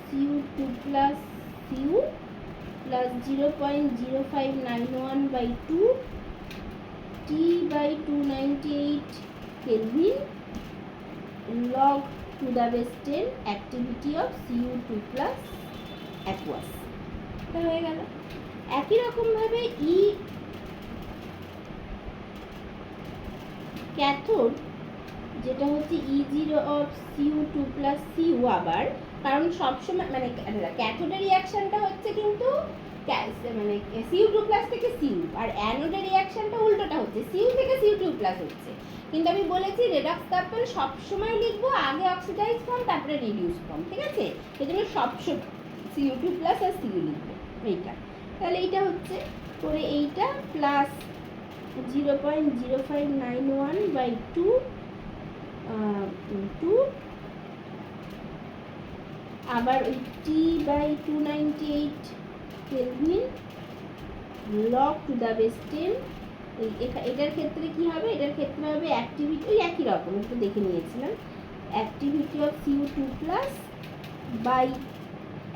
CO2 plus Cu plus 0.0591/2 T/298 kelvin log to the base 10 activity of CO2 plus aqueous। এটা হয়ে গেল। একই রকমভাবে ই ক্যাথোড যেটা হচ্ছে E0 of CO2 plus see you, আবার কারণ সবসময় মানে ক্যাথোডের রিয়াকশনটা হচ্ছে কিন্তু মানে CO2 প্লাস থেকে সিউ, আর অ্যানোডের রিয়াকশনটা উল্টোটা হচ্ছে সিউ থেকে CO2 প্লাস হচ্ছে। কিন্তু আমি বলেছি রেডক্স কাপল সবসময় লিখবো আগে অক্সিডাইজ ফর্ম তারপরে রিডিউস ফর্ম, ঠিক আছে? সেজন্য সবসময় CO2 প্লাস আর সিউ লিখবো এইটা। তাহলে এইটা হচ্ছে করে এইটা প্লাস 0.0591/2 আবার ওই T/298 kelvin log to the base 10। এটার ক্ষেত্রে কি হবে? এটার ক্ষেত্রে হবে অ্যাক্টিভিটি ওই একই রকম, একটু দেখে নিয়েছিলাম, activity of CO2 plus by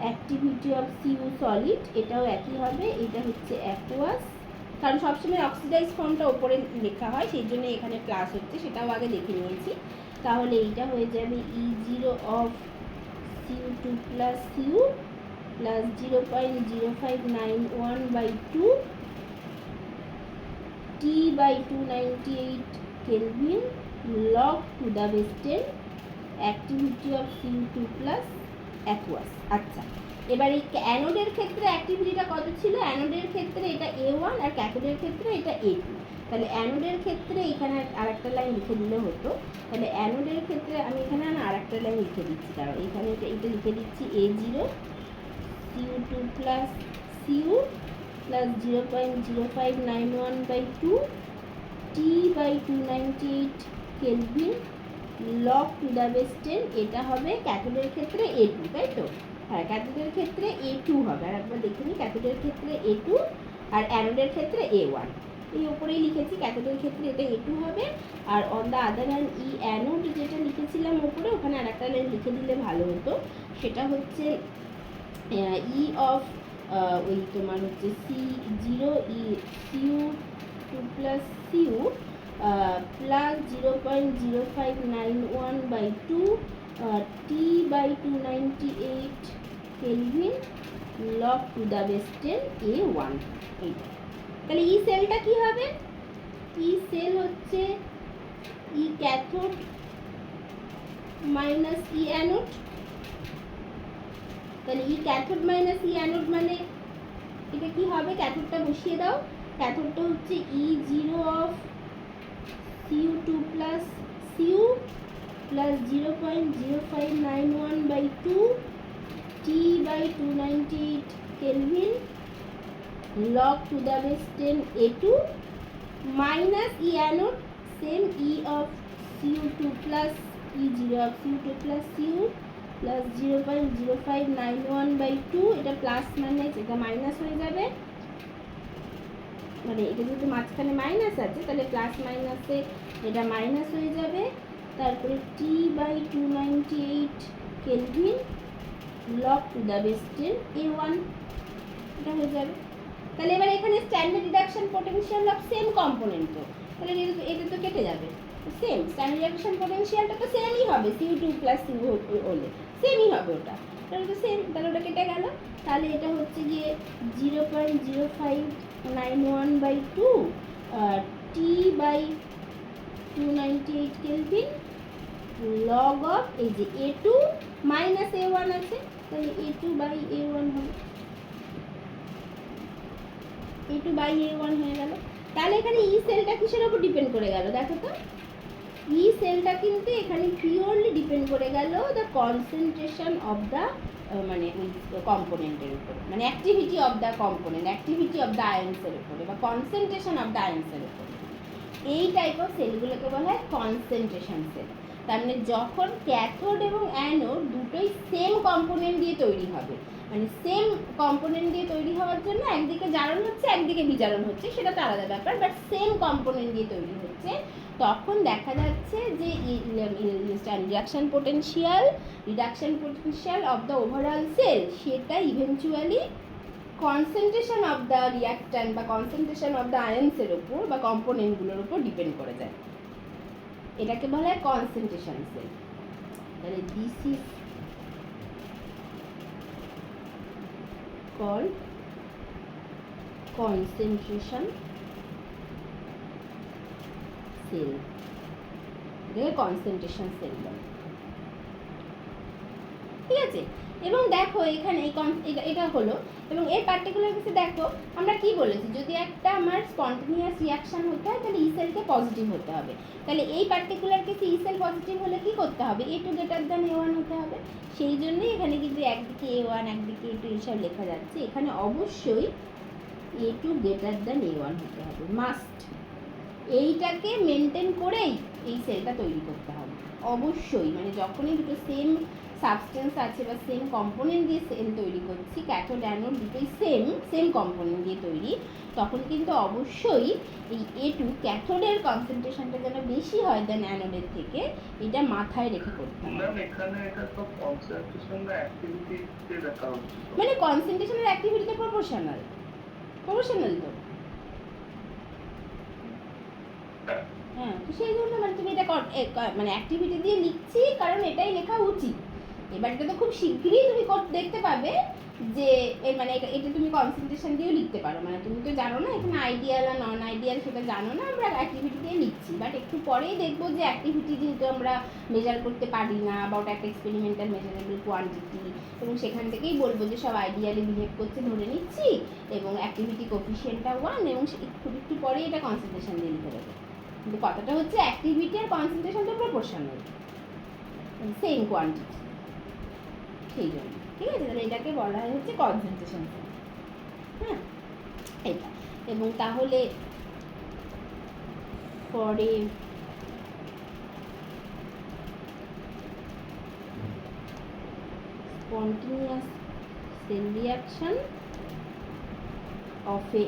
activity of Cu solid, এটাও একই হবে। এটা হচ্ছে অ্যাকুয়াস, কারণ সবসময় অক্সিডাইজ ফর্মটা ওপরে লেখা হয় সেই জন্য এখানে প্লাস হচ্ছে, সেটাও আগে দেখে নিয়েছি। তাহলে এইটা হয়ে যাবে E0 of CO2 plus Cu plus 0.0591/2 T/298 kelvin log to the base 10 activity of CO2 plus aqueous. আচ্ছা, এবার এই অ্যানোডের ক্ষেত্রে অ্যাক্টিভিটিটা কত ছিল? অ্যানোডের ক্ষেত্রে এটা A1 আর ক্যাথোডের ক্ষেত্রে এটা A2। তাহলে অ্যানোডের ক্ষেত্রে এখানে আরেকটা লাইন লিখে দিলে হতো। তাহলে অ্যানোডের ক্ষেত্রে আমি এখানে আরেকটা লাইন লিখে দিচ্ছি, কারণ এখানে এটা লিখে দিচ্ছি A0 CO2 plus Cu plus 0.0591/2 T/298 kelvin log to the base 10। এটা হবে ক্যাথোডের ক্ষেত্রে A2, তাই তো? হ্যাঁ, ক্যাথোডের ক্ষেত্রে A2 হবে। আর একবার দেখে নিই, ক্যাথোডের ক্ষেত্রে A2 আর অ্যানোডের ক্ষেত্রে A1। এই উপরেই লিখেছি ক্যাথোডের ক্ষেত্রে এটা A2 হবে, আর on the other hand E anode যেটা লিখেছিলাম উপরে ওখানে আরেকটা লাইন লিখে দিলে ভালো হতো। সেটা হচ্ছে ই অফ ওই তোমার হচ্ছে C0 CO2 plus Cu plus 0.0591/2 T/298 kelvin log to the base 10 A1। এইটা তাহলে ই সেলটা কি হবে? ই সেল হচ্ছে ই ক্যাথোড মাইনাস ই অ্যানোড। তাহলে ই ক্যাথোড মাইনাস ই অ্যানোড মানে এটা কি হবে? ক্যাথোডটা বসিয়ে দাও। ক্যাথোডটা হচ্ছে E0 of CO2 plus Cu plus 0.0591/2 T/298 kelvin log to the base 10 A2 minus E anode same E of CO2 plus E0 of CO2 plus Cu plus 0.0591/2। এটা plus মানে এটা মাইনাস হয়ে যাবে, মানে এটা যেহেতু মাঝখানে মাইনাস আছে তাহলে প্লাস মাইনাসে এটা মাইনাস হয়ে যাবে। তারপরে T/298 kelvin log to the base 10 A1 এটা হয়ে যাবে। তাহলে এবার এখানে standard reduction potential of same component, তো তাহলে এটা তো কেটে যাবে। সেম স্ট্যান্ডার্ড রিডাকশন পোটেনশিয়ালটা তো সেমই হবে, CO2 প্লাস সিউ হলে সেমই হবে ওটা, তাহলে তো সেম, তাহলে ওটা কেটে গেল। তাহলে এটা হচ্ছে গিয়ে 0.0591/2 T/298 কেলভিন log অফ এই যে A2 মাইনাস A1 আছে, তাহলে A2/A1 হবে, A2/A1 হয়ে গেল। তাহলে এখানে ই সেলটা কিসের উপর ডিপেন্ড করে গেল দেখো তো? ই সেলটা কিন্তু এখানে পিওরলি ডিপেন্ড করে গেল দ্য কনসেন্ট্রেশন অফ দ্য মানে কম্পোনেন্টের উপরে, মানে activity of the component, activity of the আয়ন্সের উপরে বা কনসেন্ট্রেশন অফ দ্য আয়ন্সের উপরে। এই টাইপ অফ সেলগুলোকে বলা হয় কনসেন্ট্রেশন সেল। তার মানে যখন ক্যাথোড এবং অ্যানোড দুটোই সেম কম্পোনেন্ট দিয়ে তৈরি হবে, মানে সেম কম্পোনেন্ট দিয়ে তৈরি হওয়ার জন্য একদিকে জারণ হচ্ছে একদিকে বিজারণ হচ্ছে, সেটা তো আলাদা ব্যাপার, বাট সেম কম্পোনেন্ট দিয়ে তৈরি হচ্ছে, তখন দেখা যাচ্ছে যে reduction potential of the overall cell সেটা eventually concentration of the reactant বা কনসেন্ট্রেশন অফ দ্য আয়ন্সের ওপর বা কম্পোনেন্টগুলোর ওপর ডিপেন্ড করে যায়। এটাকে বলা হয় কনসেন্ট্রেশন সেল। তাহলে this is called concentration cell, এটাকে কনসেন্ট্রেশন সেল বলে। ঠিক আছে, এবং দেখো এখানে এটা হলো, এবং এর পার্টিকুলার কেসে দেখো আমরা কি বলেছি, যদি একটা আমার স্পন্টেনিয়াস রিয়াকশন হতে হয় তাহলে ই সেলকে পজিটিভ হতে হবে, তাহলে এই পার্টিকুলার কেসে ই সেল পজিটিভ হলে কি করতে হবে, A2 গ্রেটার দ্যান A1 হতে হবে। সেই জন্যই এখানে কিন্তু একদিকে A1 একদিকে A2 এইসব লেখা যাচ্ছে, এখানে অবশ্যই A2 গ্রেটার দ্যান A1 হতে হবে, মাস্ট। এইটাকে মেনটেন করেই এই সেলটা তৈরি করতে হবে অবশ্যই, মানে যখনই দুটো সেম সাবস্টেন্স আছে বা সেম কম্পোনেন্ট দিয়ে সেল তৈরি করছি, ক্যাথোড অ্যানোড দুটোই সেম কম্পোনেন্ট দিয়ে তৈরি, তখন কিন্তু অবশ্যই এই A2 ক্যাথোডের কনসেন্ট্রেশনটা যেন বেশি হয় দেন অ্যানোডের থেকে, এটা মাথায় রেখে করতে হবে। এখানে এটা তো কনসেন্ট্রেশন বা অ্যাক্টিভিটিতে দেখা হচ্ছে, মানে কনসেন্ট্রেশনের অ্যাক্টিভিটিতে প্রপোর্শনাল তো। হ্যাঁ, তো সেই জন্য মানে তুমি এটা মানে অ্যাক্টিভিটি দিয়ে লিখছি কারণ এটাই লেখা উচিত। এবার এটা তো খুব শীঘ্রই তুমি দেখতে পাবে যে মানে এটা তুমি কনসেন্ট্রেশন দিয়েও লিখতে পারো, মানে তুমি তো জানো না এখানে আইডিয়াল আর নন আইডিয়াল সেটা জানো না, আমরা অ্যাক্টিভিটি দিয়ে লিখছি, বাট একটু পরেই দেখবো যে অ্যাক্টিভিটি যেহেতু আমরা মেজার করতে পারি না বা ওটা একটা এক্সপেরিমেন্টাল মেজারেবল কোয়ান্টিটি, এবং সেখান থেকেই বলবো যে সব আইডিয়ালি বিহেভ করছে ধরে নিচ্ছি, এবং অ্যাক্টিভিটি কোফিশিয়েন্টটা 1, এবং একটু পরেই এটা কনসেন্ট্রেশন দিয়ে লিখে দেবো। কিন্তু কথাটা হচ্ছে অ্যাক্টিভিটি আর কনসেন্ট্রেশন তো প্রপোর্শনাল, সেম কোয়ান্টিটি, সেই জন্য। ঠিক আছে, তাহলে এটাকে বলা হয় হচ্ছে কনসেন্ট্রেশন সেল। হ্যাঁ, এটা। এবং তাহলে for a spontaneous cell reaction of a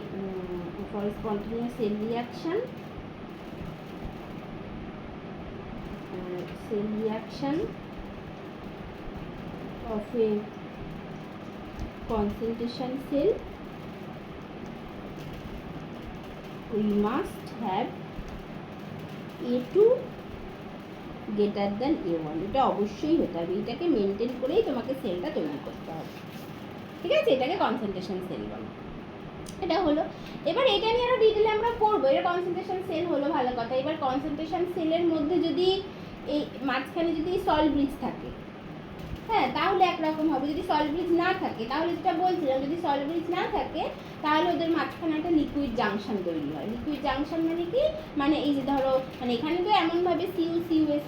for a spontaneous cell reaction of a concentration cell, we must have A2 greater than A1, এটা অবশ্যই হতে হবে, এটাকে মেনটেন করেই তোমাকে সেলটা তৈরি করতে হবে। ঠিক আছে, এটাকে কনসেন্ট্রেশন সেল বলে। এটা হলো, এবার এটা নিয়ে আরো ডিটেইলে আমরা পড়বো, এটা কনসেন্ট্রেশন সেল হলো ভালো কথা। এবার কনসেন্ট্রেশন সেলের মধ্যে যদি এই মাঝখানে যদি সল্ট ব্রিজ থাকে, হ্যাঁ, তাহলে একরকম হবে, যদি সল্ট ব্রিজ না থাকে তাহলে যেটা বলছিলাম, যদি সল্ট ব্রিজ না থাকে তাহলে ওদের মাঝখানে একটা লিকুইড জাংশন তৈরি হয়। লিকুইড জাংশন মানে কি, মানে এই যে ধরো মানে এখানে তো এমনভাবে CuCuS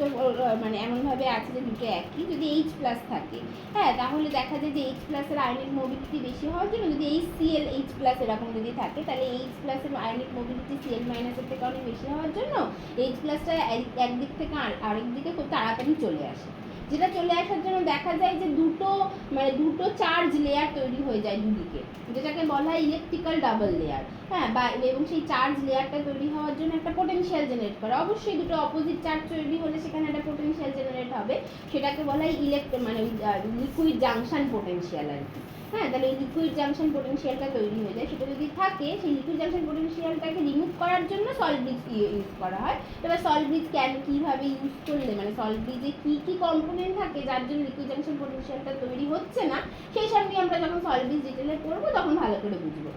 মানে এমনভাবে আছে যে দুটো একই, যদি H+ থাকে, হ্যাঁ, তাহলে দেখা যায় যে H+-এর আয়নিক মোবিলিটি বেশি হওয়ার জন্য যদি HCl H+ এরকম যদি থাকে, তাহলে H+-এর আয়নিক মোবিলিটি Cl- থেকে অনেক বেশি হওয়ার জন্য H+টা একদিক থেকে আরেক দিকে খুব তাড়াতাড়ি চলে আসে, যেটা চলে আসার জন্য দেখা যায় যে দুটো চার্জ লেয়ার তৈরি হয়ে যায় দুদিকে, যেটাকে বলা হয় ইলেকট্রিক্যাল ডাবল লেয়ার। হ্যাঁ, বা এবং সেই চার্জ লেয়ারটা তৈরি হওয়ার জন্য একটা পোটেনশিয়াল জেনারেট করে, অবশ্যই দুটো অপোজিট চার্জ তৈরি হলে সেখানে একটা পোটেনশিয়াল জেনারেট হবে, সেটাকে বলা হয় মানে লিকুইড জাংশন পোটেনশিয়াল আর কি। হ্যাঁ, তাহলে এই লিকুইড জাংশন পোটেনশিয়ালটা তৈরি হয়ে যায়, সেটা যদি থাকে সেই লিকুইড জাংশন পোটেনশিয়ালটাকে রিমুভ করার জন্য সল্ট ব্রিজ ইউজ করা হয়। এবার সল্ট ব্রিজ কীভাবে ইউজ করলে, মানে সল্ট ব্রিজে কী কী কম্পোনেন্ট থাকে যার জন্য লিকুইড জাংশন পোটেনশিয়ালটা তৈরি হচ্ছে না, সেই সব নিয়ে আমরা যখন সল্ট ব্রিজ ডিটেলে পড়বো তখন ভালো করে বুঝবো।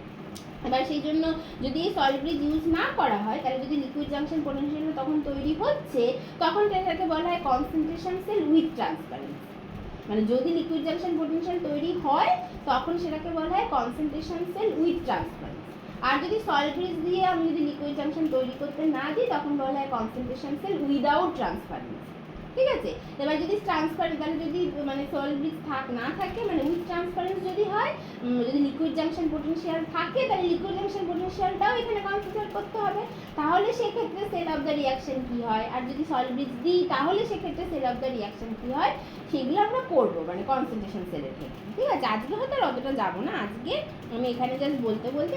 এবার সেই জন্য যদি এই সল্ট ব্রিজ ইউজ না করা হয়, তাহলে যদি লিকুইড জাংশন পোটেনশিয়ালটা তখন তৈরি হচ্ছে, তখন সেটাকে বলা হয় কনসেন্ট্রেশন সেল উইথ ট্রান্সপারেন্সি। মানে যদি লিকুইড জাংশন পোটেনশিয়াল তৈরি হয় তখন সেটাকে বলা হয় কনসেন্ট্রেশন সেল উইথ ট্রান্সপারেন্সি। আর যদি সল্ট ব্রিজ দিয়ে আমি যদি লিকুইড জাংশন তৈরি করতে না দিই তখন বলা হয় কনসেন্ট্রেশন সেল উইদাউট ট্রান্সপারেন্সি। ঠিক আছে। এবার যদি ট্রান্সপারেন্ট, তাহলে যদি মানে সয়েল ব্রিজ না থাকে, মানে উইথ ট্রান্সপারেন্স যদি হয়, যদি লিকুইড জাংশন পোটেনশিয়াল থাকে, তাহলে লিকুইড জাংশন পোটেনশিয়ালটাও এখানে কনসিডার করতে হবে। তাহলে সেক্ষেত্রে সেল অফ দ্য রিয়াকশন কী হয়, আর যদি সয়েল ব্রিজ দিই তাহলে সেক্ষেত্রে সেল অফ দ্য রিয়াকশন কী হয়, সেগুলো আমরা করবো মানে কনসেন্ট্রেশন সেলের ক্ষেত্রে। ঠিক আছে, আজকে হয়তো আর অতটা যাবো না, আজকে আমি এখানে জাস্ট বলতে বলতে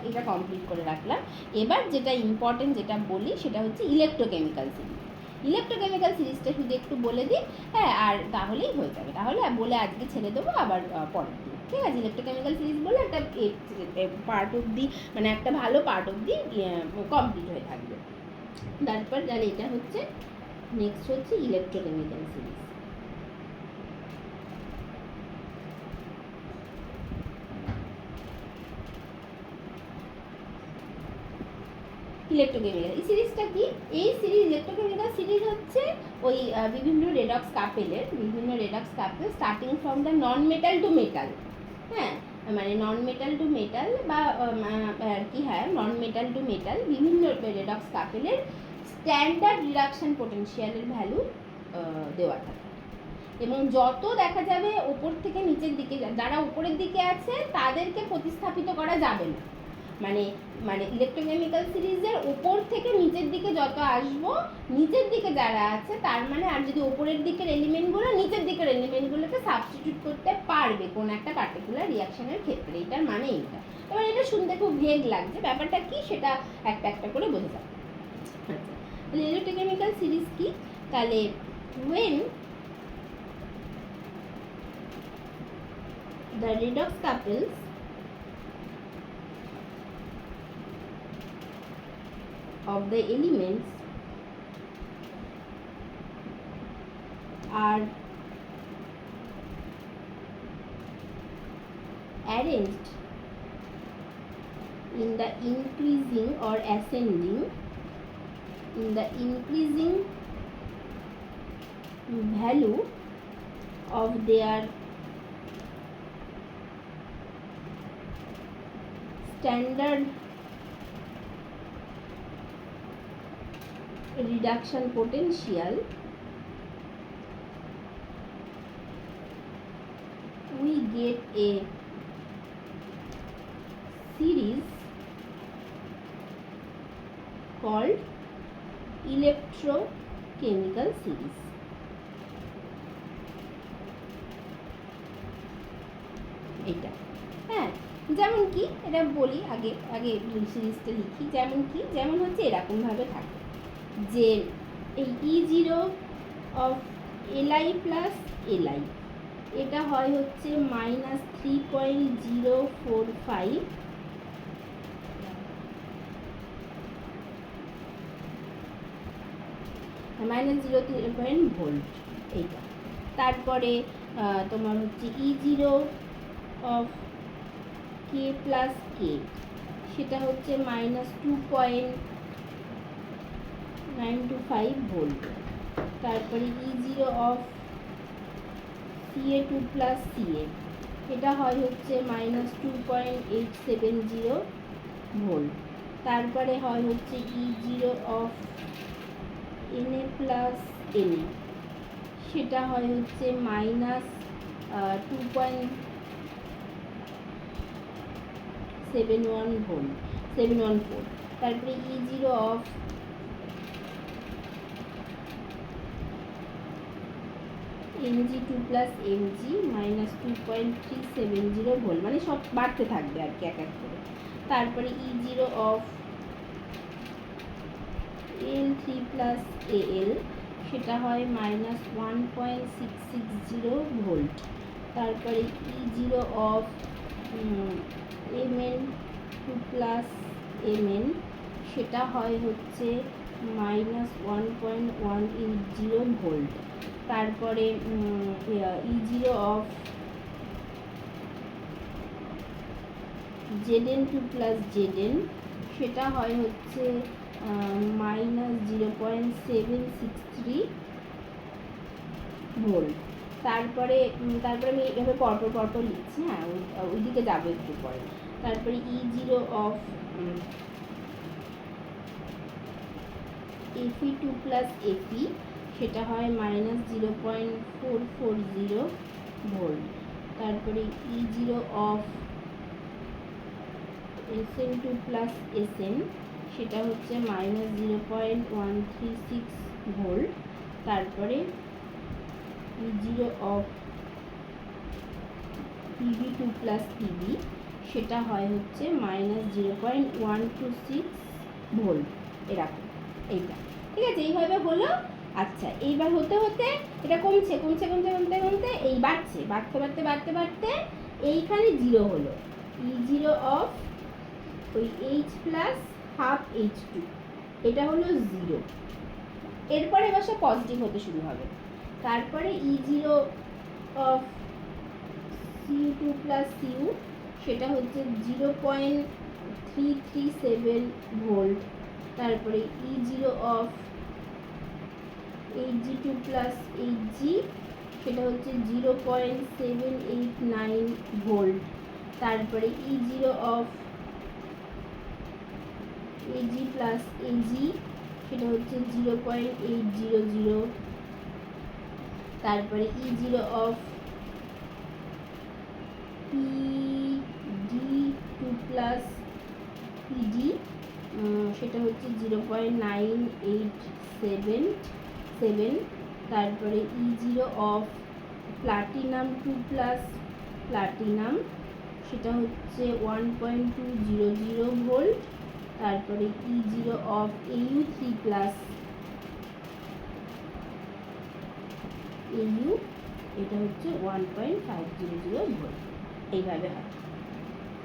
এটা কমপ্লিট করে রাখলাম। এবার যেটা ইম্পর্টেন্ট যেটা বলি সেটা হচ্ছে ইলেকট্রোকেমিক্যাল সিরিজ। ইলেকট্রোকেমিক্যাল সিরিজটা শুধু একটু বলে দিই, হ্যাঁ, আর তাহলেই হয়ে যাবে। তাহলে বলে আজকে ছেড়ে দেবো, আবার পরের দিন। ঠিক আছে, ইলেকট্রোকেমিক্যাল সিরিজ বলে একটা পার্ট অবধি, মানে একটা ভালো পার্ট অবধি কমপ্লিট হয়ে থাকবে। তারপর তাহলে এটা হচ্ছে নেক্সট হচ্ছে ইলেকট্রোকেমিক্যাল সিরিজ। ইলেকট্রোকেমিক্যাল এই সিরিজটা কি? এই সিরিজ ইলেকট্রোকেমিক্যাল সিরিজ হচ্ছে ওই বিভিন্ন redox couple starting from the non metal to metal, হ্যাঁ, মানে নন মেটাল টু মেটাল বা কি, হ্যাঁ, নন মেটাল টু মেটাল বিভিন্ন রেডক্স কাপেলের স্ট্যান্ডার্ড রিডাকশন পোটেনশিয়ালের ভ্যালু দেওয়া থাকে। এবং যত দেখা যাবে ওপর থেকে নিচের দিকে, যারা উপরের দিকে আছে তাদেরকে প্রতিস্থাপিত করা যাবে না। মানে ইলেকট্রোকেমিক্যাল সিরিজের ওপর থেকে নিচের দিকে যত আসবো, নিচের দিকে যারা আছে তার মানে, আর যদি ওপরের দিকের এলিমেন্টগুলো নিচের দিকের এলিমেন্টগুলোকে সাবস্টিটিউট করতে পারবে কোন একটা পার্টিকুলার রিয়াকশনের ক্ষেত্রে, এটার মানে এইটা। এবার এটা শুনতে খুব ভেগ লাগছে, ব্যাপারটা কি সেটা একটা একটা করে বোঝা যাবে। আচ্ছা, তাহলে ইলেকট্রোকেমিক্যাল সিরিজ কি? তাহলে when the redox couples of the elements are arranged in the increasing or ascending, in the increasing value of their standard reduction potential, we get a series called electrochemical series. এটা, হ্যাঁ, যেমন কি এটা বলি, আগে সিরিজটা লিখি। যেমন হচ্ছে এরকমভাবে থাকে যে এই E0 of Li plus Li, এটা হয় হচ্ছে -3.045 -0.3 ভোল্ট এইটা। তারপরে তোমার হচ্ছে E0 of K plus K, সেটা হচ্ছে -2.925 ভোল্ট। তারপরে E0 of Ca2 plus Ca, এটা হয় হচ্ছে -2.870 ভোল্ট। তারপরে হয় হচ্ছে E0 of Na plus Na, সেটা হয় হচ্ছে -2.714। তারপরে E0 of Mg2 plus Mg -2.370 volt, মানে সব বাড়তে থাকবে আর কি এক এক করে। তারপরে E0 of Al3 plus Al, সেটা হয় -1.660 ভোল্ট। তারপরে E0 of Mn2 plus Mn, সেটা হয় হচ্ছে -1.180 ভোল্ট। তারপরে E0 of Zn2 plus Zn, সেটা হয় হচ্ছে -0.763 ভোল্ট। তারপরে আমি এভাবে পরপর লিখছি, হ্যাঁ, ওইদিকে যাবো একটু পরে। তারপরে E0 of Fe2 plus Fe, সেটা হয় -0.440 ভোল্ট। তারপরে E0 of SN2 plus SN সেটা হচ্ছে -0.136 ভোল্ট। তারপরে E0 of PB2 plus PB সেটা হয় হচ্ছে -0.126 ভোল্ট, এরকম এইটা। ঠিক আছে, এইভাবে হলো। আচ্ছা, এইবার হতে হতে এটা কমছে কমছে কমতে কমতে কমতে এই বাড়ছে, বাড়তে বাড়তে বাড়তে বাড়তে এইখানে 0 হলো। E0 অফ ওই H প্লাস হাফ H2 এটা হলো 0। এরপরে এবার সব পজিটিভ হতে শুরু হবে। তারপরে E0 of Cu2 plus Cu সেটা হচ্ছে 0.337 ভোল্ট। তারপরে E0 of Hg2 plus Hg সেটা হচ্ছে 0.789 ভোল্ট। তারপরে E0 of Ag plus Ag সেটা হচ্ছে 0.800। তারপরে E0 of PD2 plus PD সেটা হচ্ছে 0.987। তারপরে E0 of platinum 2 plus platinum সেটা হচ্ছে 1.200 ভোল্ট। তারপরে E0 of Au3 plus Au এটা হচ্ছে 1.500 ভোল্ট। এইভাবে হয়,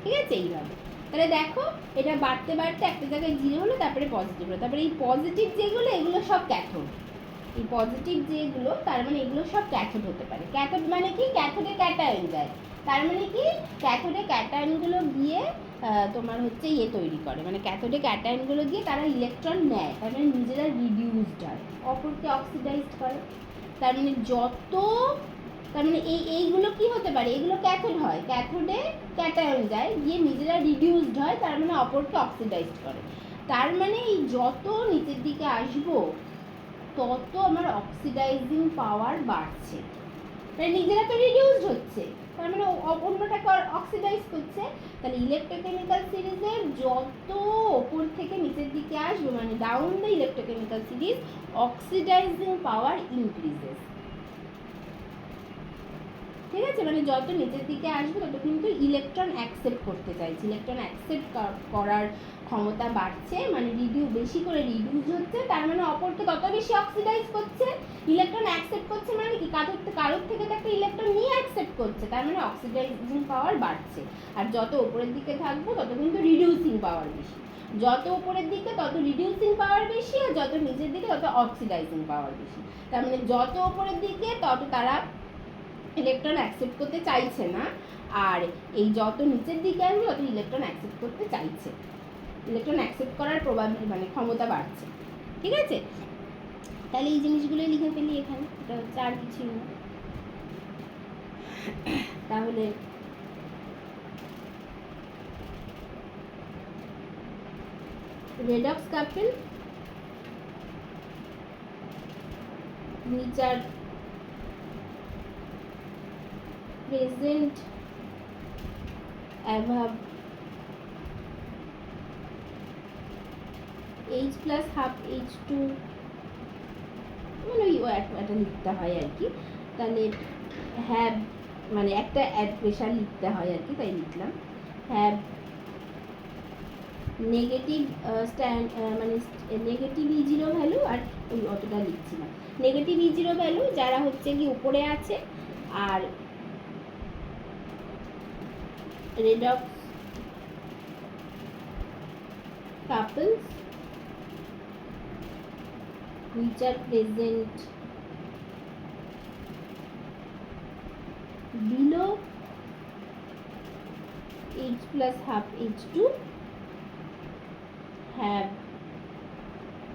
ঠিক আছে, এইভাবে। তাহলে দেখো এটা বাড়তে বাড়তে একটা জায়গায় 0 হলো, তারপরে পজিটিভ হলো। তারপরে এই পজিটিভ যেগুলো এগুলো সব ক্যাথোড। এই পজিটিভ যেগুলো তার মানে এগুলো সব ক্যাথোড হতে পারে। ক্যাথোড মানে কি? ক্যাথোডে ক্যাটায়ন যায়। তার মানে কি? ক্যাথোডে ক্যাটায়নগুলো গিয়ে তোমার হচ্ছে ইয়ে তৈরি করে, মানে ক্যাথোডে ক্যাটায়নগুলো গিয়ে তারা ইলেকট্রন নেয়, তার মানে নিজেরা রিডিউসড হয়, অপরকে অক্সিডাইজড করে। তার মানে তার মানে এইগুলো কি হতে পারে? এগুলো ক্যাথোড হয়, ক্যাথোডে ক্যাটায়ন যায় গিয়ে নিজেরা রিডিউসড হয়, তার মানে অপরকে অক্সিডাইজড করে। তার মানে এই যত নিচের দিকে আসবো তত আমার অক্সিডাইজিং পাওয়ার বাড়ছে, মানে নিজেরা তো রিডিউসড হচ্ছে, তার মানে অন্যটাকে অক্সিডাইজ করছে। তাহলে ইলেকট্রোকেমিক্যাল সিরিজের যত ওপর থেকে নিচের দিকে আসবে, মানে down the electrochemical series, oxidising power increases. ঠিক আছে, মানে যত নিচের দিকে আসবে তত কিন্তু ইলেকট্রন অ্যাকসেপ্ট করতে চাইছে, ইলেকট্রন অ্যাকসেপ্ট করার ক্ষমতা বাড়ছে, মানে বেশি করে রিডিউস হচ্ছে, তার মানে অপরকে তত বেশি অক্সিডাইজ করছে। ইলেকট্রন অ্যাকসেপ্ট করছে মানে কি? কারোর থেকে তো একটা ইলেকট্রন নিয়ে অ্যাকসেপ্ট করছে, তার মানে অক্সিডাইজিং পাওয়ার বাড়ছে। আর যত উপরের দিকে থাকবো তত কিন্তু রিডিউসিং পাওয়ার বেশি। যত উপরের দিকে তত রিডিউসিং পাওয়ার বেশি, আর যত নিচের দিকে তত অক্সিডাইজিং পাওয়ার বেশি। তার মানে যত উপরের দিকে তত তারা ইলেকট্রন অ্যাকসেপ্ট করতে চাইছে না, আর এই যত নিচের দিকে আসবে তত ইলেকট্রন অ্যাকসেপ্ট করতে চাইছে, ইলেকট্রন অ্যাকসেপ্ট করার প্রবাবিলিটি মানে ক্ষমতা বাড়ছে। ঠিক আছে, তাহলে এই জিনিসগুলোই লিখে ফেলি এখানে, এটা হচ্ছে আর কিছুই না। তাহলে redox couple which are present above H plus half H2, মানে ওই একটা লিখতে হয় আর কি। তাহলে হ্যাভ মানে একটা অ্যাড প্রেশার লিখতে হয় আর কি, তাই লিখলাম হ্যাভ নেগেটিভ মানে নেগেটিভ E0 ভ্যালু, আর ওই অতটা লিখছি না, নেগেটিভ E0 ভ্যালু যারা হচ্ছে কি উপরে আছে, আর redox couples which are present below H plus half H2 have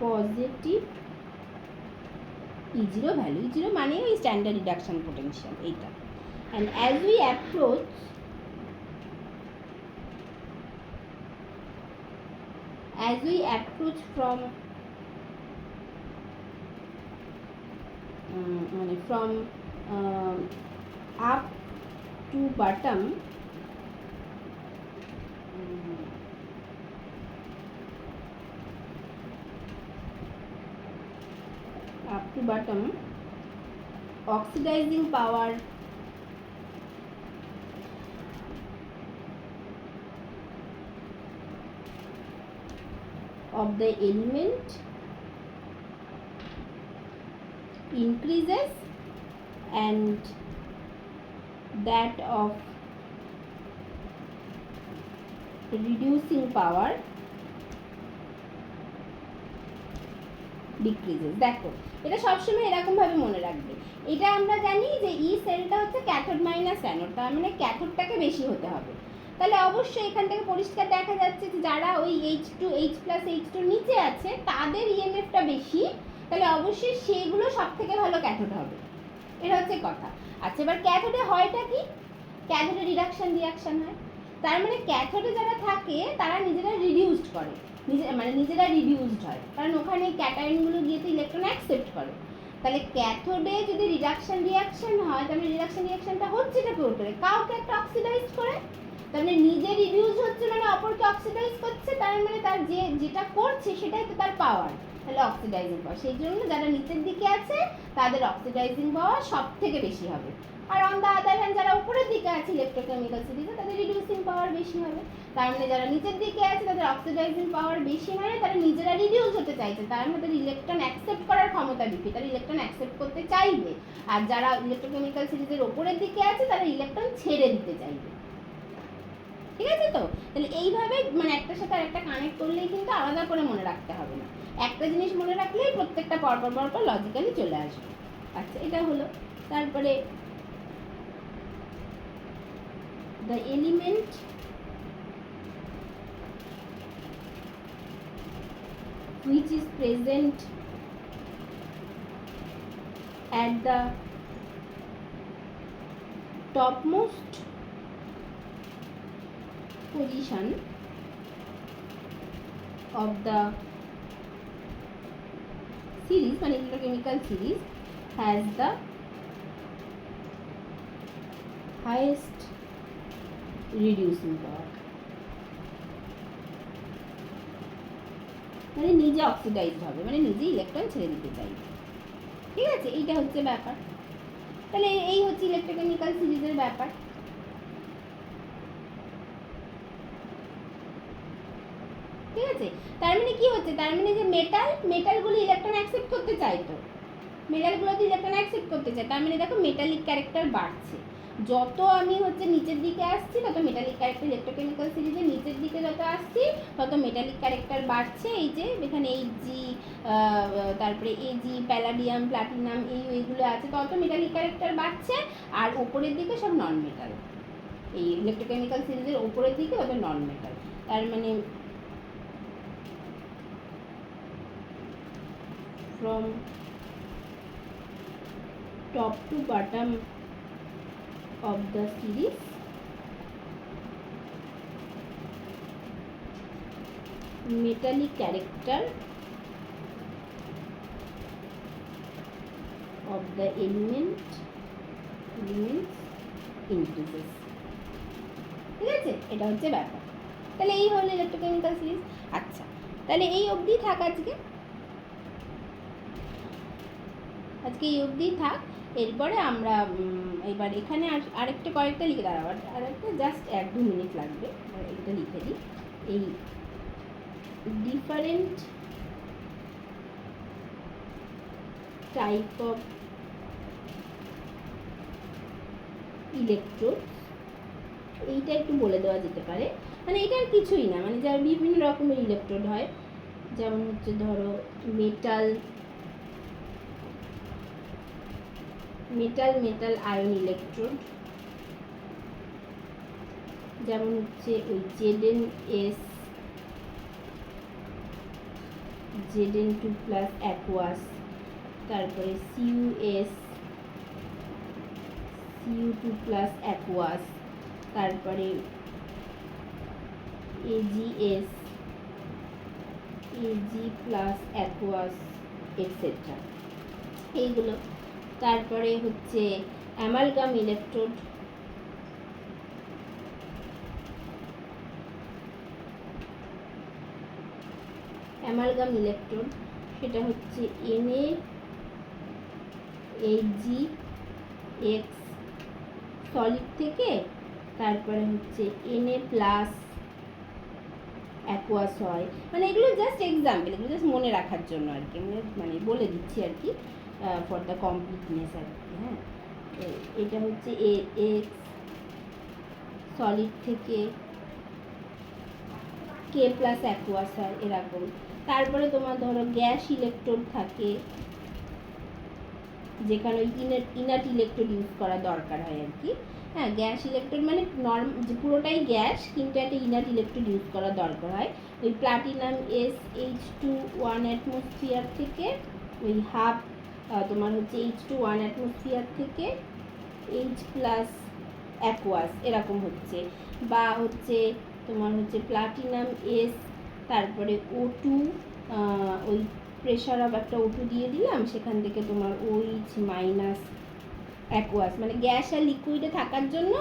positive E0 value. E0 মানে ওই স্ট্যান্ডার্ড রিডাকশন পোটেনশিয়াল এইটা। and as we approach from মানে from up to bottom oxidizing power of the element increases and that of reducing power decreases. দেখো এটা সবসময় এরকম ভাবে মনে রাখবে। এটা আমরা জানি যে ই সেলটা হচ্ছে ক্যাথোড মাইনাস অ্যানোড, তার মানে ক্যাথোডটাকে বেশি হতে হবে। তাহলে অবশ্যই এখান থেকে পরিষ্কার দেখা যাচ্ছে যে যারা ওই H+H+ নিচে আছে তাদের ইএমএফটা বেশি, তাহলে অবশ্যই সেগুলো সব থেকে ভালো ক্যাথোড হবে। এটা হচ্ছে কথা। আচ্ছা, এবার ক্যাথোডে হয়টা কি? ক্যাথোডে রিডাকশন রিয়াকশন হয়। তার মানে ক্যাথোডে যারা থাকে তারা নিজেরা রিডিউসড করে, নিজেরা রিডিউসড হয়, কারণ ওখানে ক্যাটায়নগুলো গিয়ে তো ইলেকট্রন অ্যাকসেপ্ট করে। তাহলে ক্যাথোডে যদি রিডাকশন রিয়াকশন হয়, তাহলে রিডাকশন রিয়াকশনটা হচ্ছে এটা করে কাউকে একটা অক্সিডাইজ করে, তার মানে নিজে রিডিউস হচ্ছে মানে অপরকে অক্সিডাইজ করছে, তার মানে তার যেটা করছে সেটাই তো তার পাওয়ার, তাহলে অক্সিডাইজিং পাওয়ার। সেই জন্য যারা নিচের দিকে আছে তাদের অক্সিডাইজিং পাওয়ার সব থেকে বেশি হবে, আর অন দ্য আদার হ্যান্ড যারা উপরের দিকে আছে ইলেকট্রোকেমিক্যাল সিরিজে তাদের রিডিউসিং পাওয়ার বেশি হবে। তার মানে যারা নিচের দিকে আছে তাদের অক্সিডাইজিং পাওয়ার বেশি, মানে তারা নিজেরা রিডিউস হতে চাইছে, তার মানে তাদের ইলেকট্রন অ্যাকসেপ্ট করার ক্ষমতা বেশি, তারা ইলেকট্রন অ্যাকসেপ্ট করতে চাইবে। আর যারা ইলেকট্রোকেমিক্যাল সিরিজের ওপরের দিকে আছে তারা ইলেকট্রন ছেড়ে দিতে চাইবে। ঠিক আছে তো? তাহলে এইভাবে মানে একটার সাথে আরেকটা কানেক্ট করলেই কিন্তু আলাদা করে মনে রাখতে হবে না, একটা জিনিস মনে রাখলেই প্রত্যেকটা পরপর লজিক্যালি চলে আসবে। আচ্ছা, এটা হলো। তারপরে the element which is present at the topmost position of the series, মানে electrochemical series, has the highest reducing power, মানে নিজে অক্সিডাইজ হবে, মানে নিজে ইলেকট্রন ছেড়ে দিতে চাইবে। ঠিক আছে, এইটা হচ্ছে ব্যাপার। তাহলে এই হচ্ছে ইলেকট্রোকেমিক্যাল সিরিজের ব্যাপার। ঠিক আছে, তার মানে কি হচ্ছে, তার মানে যে মেটালগুলো ইলেকট্রন অ্যাকসেপ্ট করতে চায়, তো মেটালগুলো তো ইলেকট্রন অ্যাকসেপ্ট করতে চায়, তার মানে দেখো মেটালিক ক্যারেক্টার বাড়ছে। যত আমি হচ্ছে নিচের দিকে আসছি তত মেটালিক ক্যারেক্টার, ইলেকট্রোকেমিক্যাল সিরিজে নিচের দিকে যত আসছি তত মেটালিক ক্যারেক্টার বাড়ছে। এই যে এখানে Hg, তারপরে Ag, প্যালাডিয়াম, প্লাটিনাম, এইগুলো আছে, তত মেটালিক ক্যারেক্টার বাড়ছে। আর ওপরের দিকে সব নন মেটাল, এই ইলেকট্রোকেমিক্যাল সিরিজের ওপরের দিকে তত নন মেটাল। তার মানে from top to bottom of the series metallic character of the elements increases. ঠিক আছে, এটা হচ্ছে ব্যাপার। তাহলে এই হলো ইলেকট্রোকেমিক্যাল সিরিজ। আচ্ছা, তাহলে এই অবধি থাক আজকে এই অবধি থাক। এরপরে আমরা এবার এখানে আরেকটা কয়েকটা লিখে দাঁড়াবো, আরেকটা জাস্ট 1-2 মিনিট লাগবে, এটা লিখে দিই। এই ডিফারেন্ট টাইপ অফ ইলেকট্রোড, এইটা একটু বলে দেওয়া যেতে পারে। মানে এটা আর কিছুই না, মানে যার বিভিন্ন রকমের ইলেকট্রোড হয়, যেমন হচ্ছে ধরো মেটাল আয়ন ইলেকট্রোড, যেমন হচ্ছে ওই Zn2+ অ্যাকুয়াস, তারপরে Cu2+ অ্যাকুয়াস, তারপরে Ag+ অ্যাকুয়াস, এটসেট্রা। এইগুলো তারপরে হচ্ছে অ্যামালগাম ইলেকট্রোড, অ্যামালগাম ইলেকট্রোড সেটা হচ্ছে NaHgX সলিড থেকে, তারপরে হচ্ছে Na প্লাস অ্যাকোয়াস হয়। মানে এগুলো জাস্ট এক্সাম্পল, এগুলো জাস্ট মনে রাখার জন্য আর কি, মানে বলে দিচ্ছি আর কি, ফর দ্য কমপ্লিটনেস আর কি। হ্যাঁ, এটা হচ্ছে AX সলিড থেকে K প্লাস অ্যাকোয়াস হয় এরকম। তারপরে তোমার ধরো গ্যাস ইলেকট্রোড থাকে, যেখানে ওই ইনার্ট ইলেকট্রোড ইউজ করা দরকার হয় আর কি। হ্যাঁ, গ্যাস ইলেকট্রোড মানে যে পুরোটাই গ্যাস, কিন্তু একটা ইনার্ট ইলেকট্রোড ইউজ করা দরকার হয়। ওই প্লাটিনাম SH2 1 অ্যাটমসফিয়ার থেকে ওই হাফ তোমার হচ্ছে H2 1 অ্যাটমসফিয়ার থেকে H প্লাস অ্যাকোয়াস এরকম হচ্ছে। বা হচ্ছে তোমার হচ্ছে প্লাটিনাম S, তারপরে O2, ওই প্রেশার অফ একটা O2 দিয়ে দিলাম, সেখান থেকে তোমার OH মাইনাস অ্যাকোয়াস, মানে গ্যাস আর লিকুইডে থাকার জন্য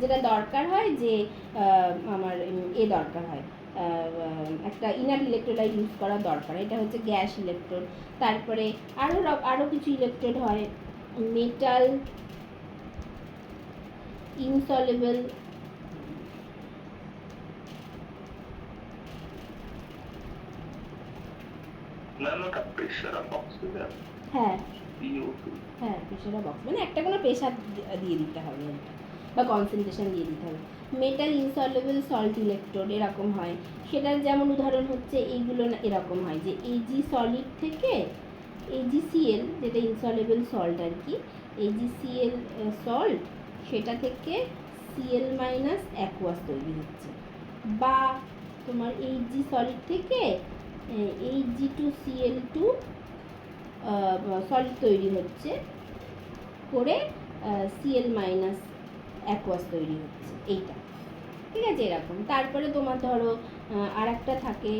যেটা দরকার হয় যে আমার দরকার হয়, একটা ইনার ইলেকট্রোলাইট ইউজ করা দরকার, এটা হচ্ছে গ্যাস ইলেকট্রোড। তারপরে আরও কিছু ইলেকট্রোড হয়, মেটাল ইনসলিবল, হ্যাঁ হ্যাঁ প্রেশার অফ অক্সিজেন, মানে একটা কোনো প্রেশার দিয়ে দিতে হবে বা কনসেন্ট্রেশন দিয়ে দিতে হবে। মেটাল ইনসলিবল সল্ট ইলেকট্রোড এরকম হয়, সেটার যেমন উদাহরণ হচ্ছে এইগুলো না, এরকম হয় যে Ag সলিড থেকে AgCl, যেটা ইনসলিবল সল্ট আর কি, AgCl সল্ট, সেটা থেকে Cl মাইনাস অ্যাকোয়াস তৈরি হচ্ছে। বা তোমার Hg সলিড থেকে Hg2Cl2 সলিড তৈরি হচ্ছে করে Cl মাইনাস অ্যাকোয়াস তৈরি হচ্ছে, এইটা ঠিক আছে এরকম। তারপরে তোমার ধরো আর একটা থাকে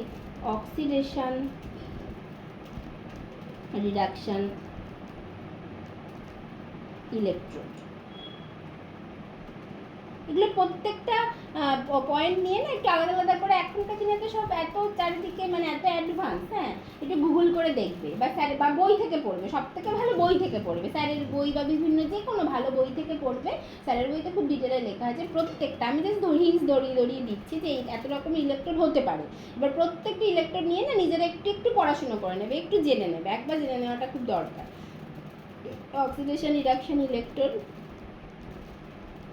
অক্সিডেশন রিডাকশন ইলেকট্রোড। এগুলো প্রত্যেকটা পয়েন্ট নিয়ে না একটু আলাদা আলাদা করে, এখনকার দিনে তো সব এত চারিদিকে মানে এত অ্যাডভান্স, হ্যাঁ একটু গুগল করে দেখবে বা স্যার বা বই থেকে পড়বে, সব থেকে ভালো বই থেকে পড়বে, স্যারের বই বা বিভিন্ন যে কোনো ভালো বই থেকে পড়বে। স্যারের বইতে খুব ডিটেলে লেখা আছে প্রত্যেকটা, আমি জাস্ট হিন্টস দড়িয়ে দিচ্ছি যে এত রকমের ইলেকট্রোড হতে পারে। এবার প্রত্যেকটা ইলেকট্রোড নিয়ে না নিজেরা একটু পড়াশুনো করে নেবে, একটু জেনে নেবে, একবার জেনে নেওয়াটা খুব দরকার। Oxidation reduction electrode,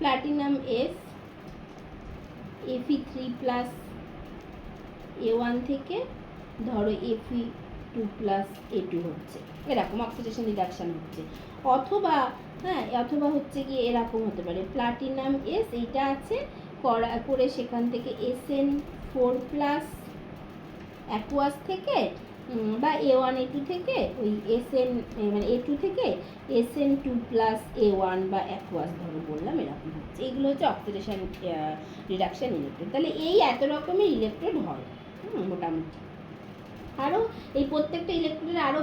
platinum S Fe3 plus A1 থেকে ধরো Fe2 প্লাস A2 হচ্ছে, এরকম অক্সিডেশন রিডাকশান হচ্ছে। অথবা হচ্ছে কি এরকম হতে পারে, প্লাটিনাম S এইটা আছে করে সেখান থেকে SN4 প্লাস অ্যাকোয়াস থেকে বা A1 A2 থেকে ওই মানে A2 থেকে SN2 প্লাস A1 বা অ্যাকোয়াস ধরো বললাম, এরকম হচ্ছে। এইগুলো হচ্ছে অক্সিডেশন রিডাকশন ইলেকট্রোড। তাহলে এই এত রকমের ইলেকট্রোড হয় মোটামুটি। আরও এই প্রত্যেকটা ইলেকট্রোডের আরও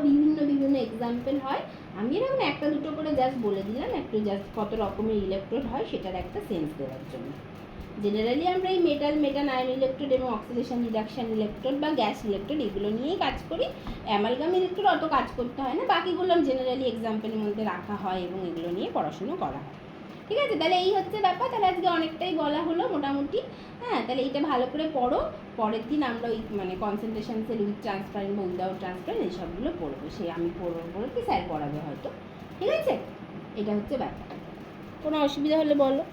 বিভিন্ন এক্সাম্পল হয়, আমি এরকম একটা দুটো করে জাস্ট বলে দিলাম, একটু জাস্ট কত রকমের ইলেকট্রোড হয় সেটার একটা সেন্স দেওয়ার জন্য। জেনারেলি আমরা এই মেটাল আয়ন ইলেকট্রোড এবং অক্সিডেশন রিডাকশন ইলেকট্রোড বা গ্যাস ইলেকট্রোড এগুলো নিয়েই কাজ করি। অ্যামালগাম ইলেকট্রোড অত কাজ করতে হয় না, বাকিগুলো জেনারেলি এক্সাম্পলের মধ্যে রাখা হয় এবং এগুলো নিয়ে পড়াশুনো করা হয়। ঠিক আছে, তাহলে এই হচ্ছে ব্যাপার। তাহলে আজকে অনেকটাই বলা হলো মোটামুটি। হ্যাঁ, তাহলে এইটা ভালো করে পড়ো, পরের দিন আমরা ওই মানে কনসেন্ট্রেশন সেল উইথ ট্রান্সপারেন্ট বা উইদাউট ট্রান্সপারেন্ট এইসবগুলো পড়বো, সে আমি পড়বো কি স্যার পড়াবে হয়তো। ঠিক আছে, এটা হচ্ছে ব্যাপার। কোনো অসুবিধা হলে বলো।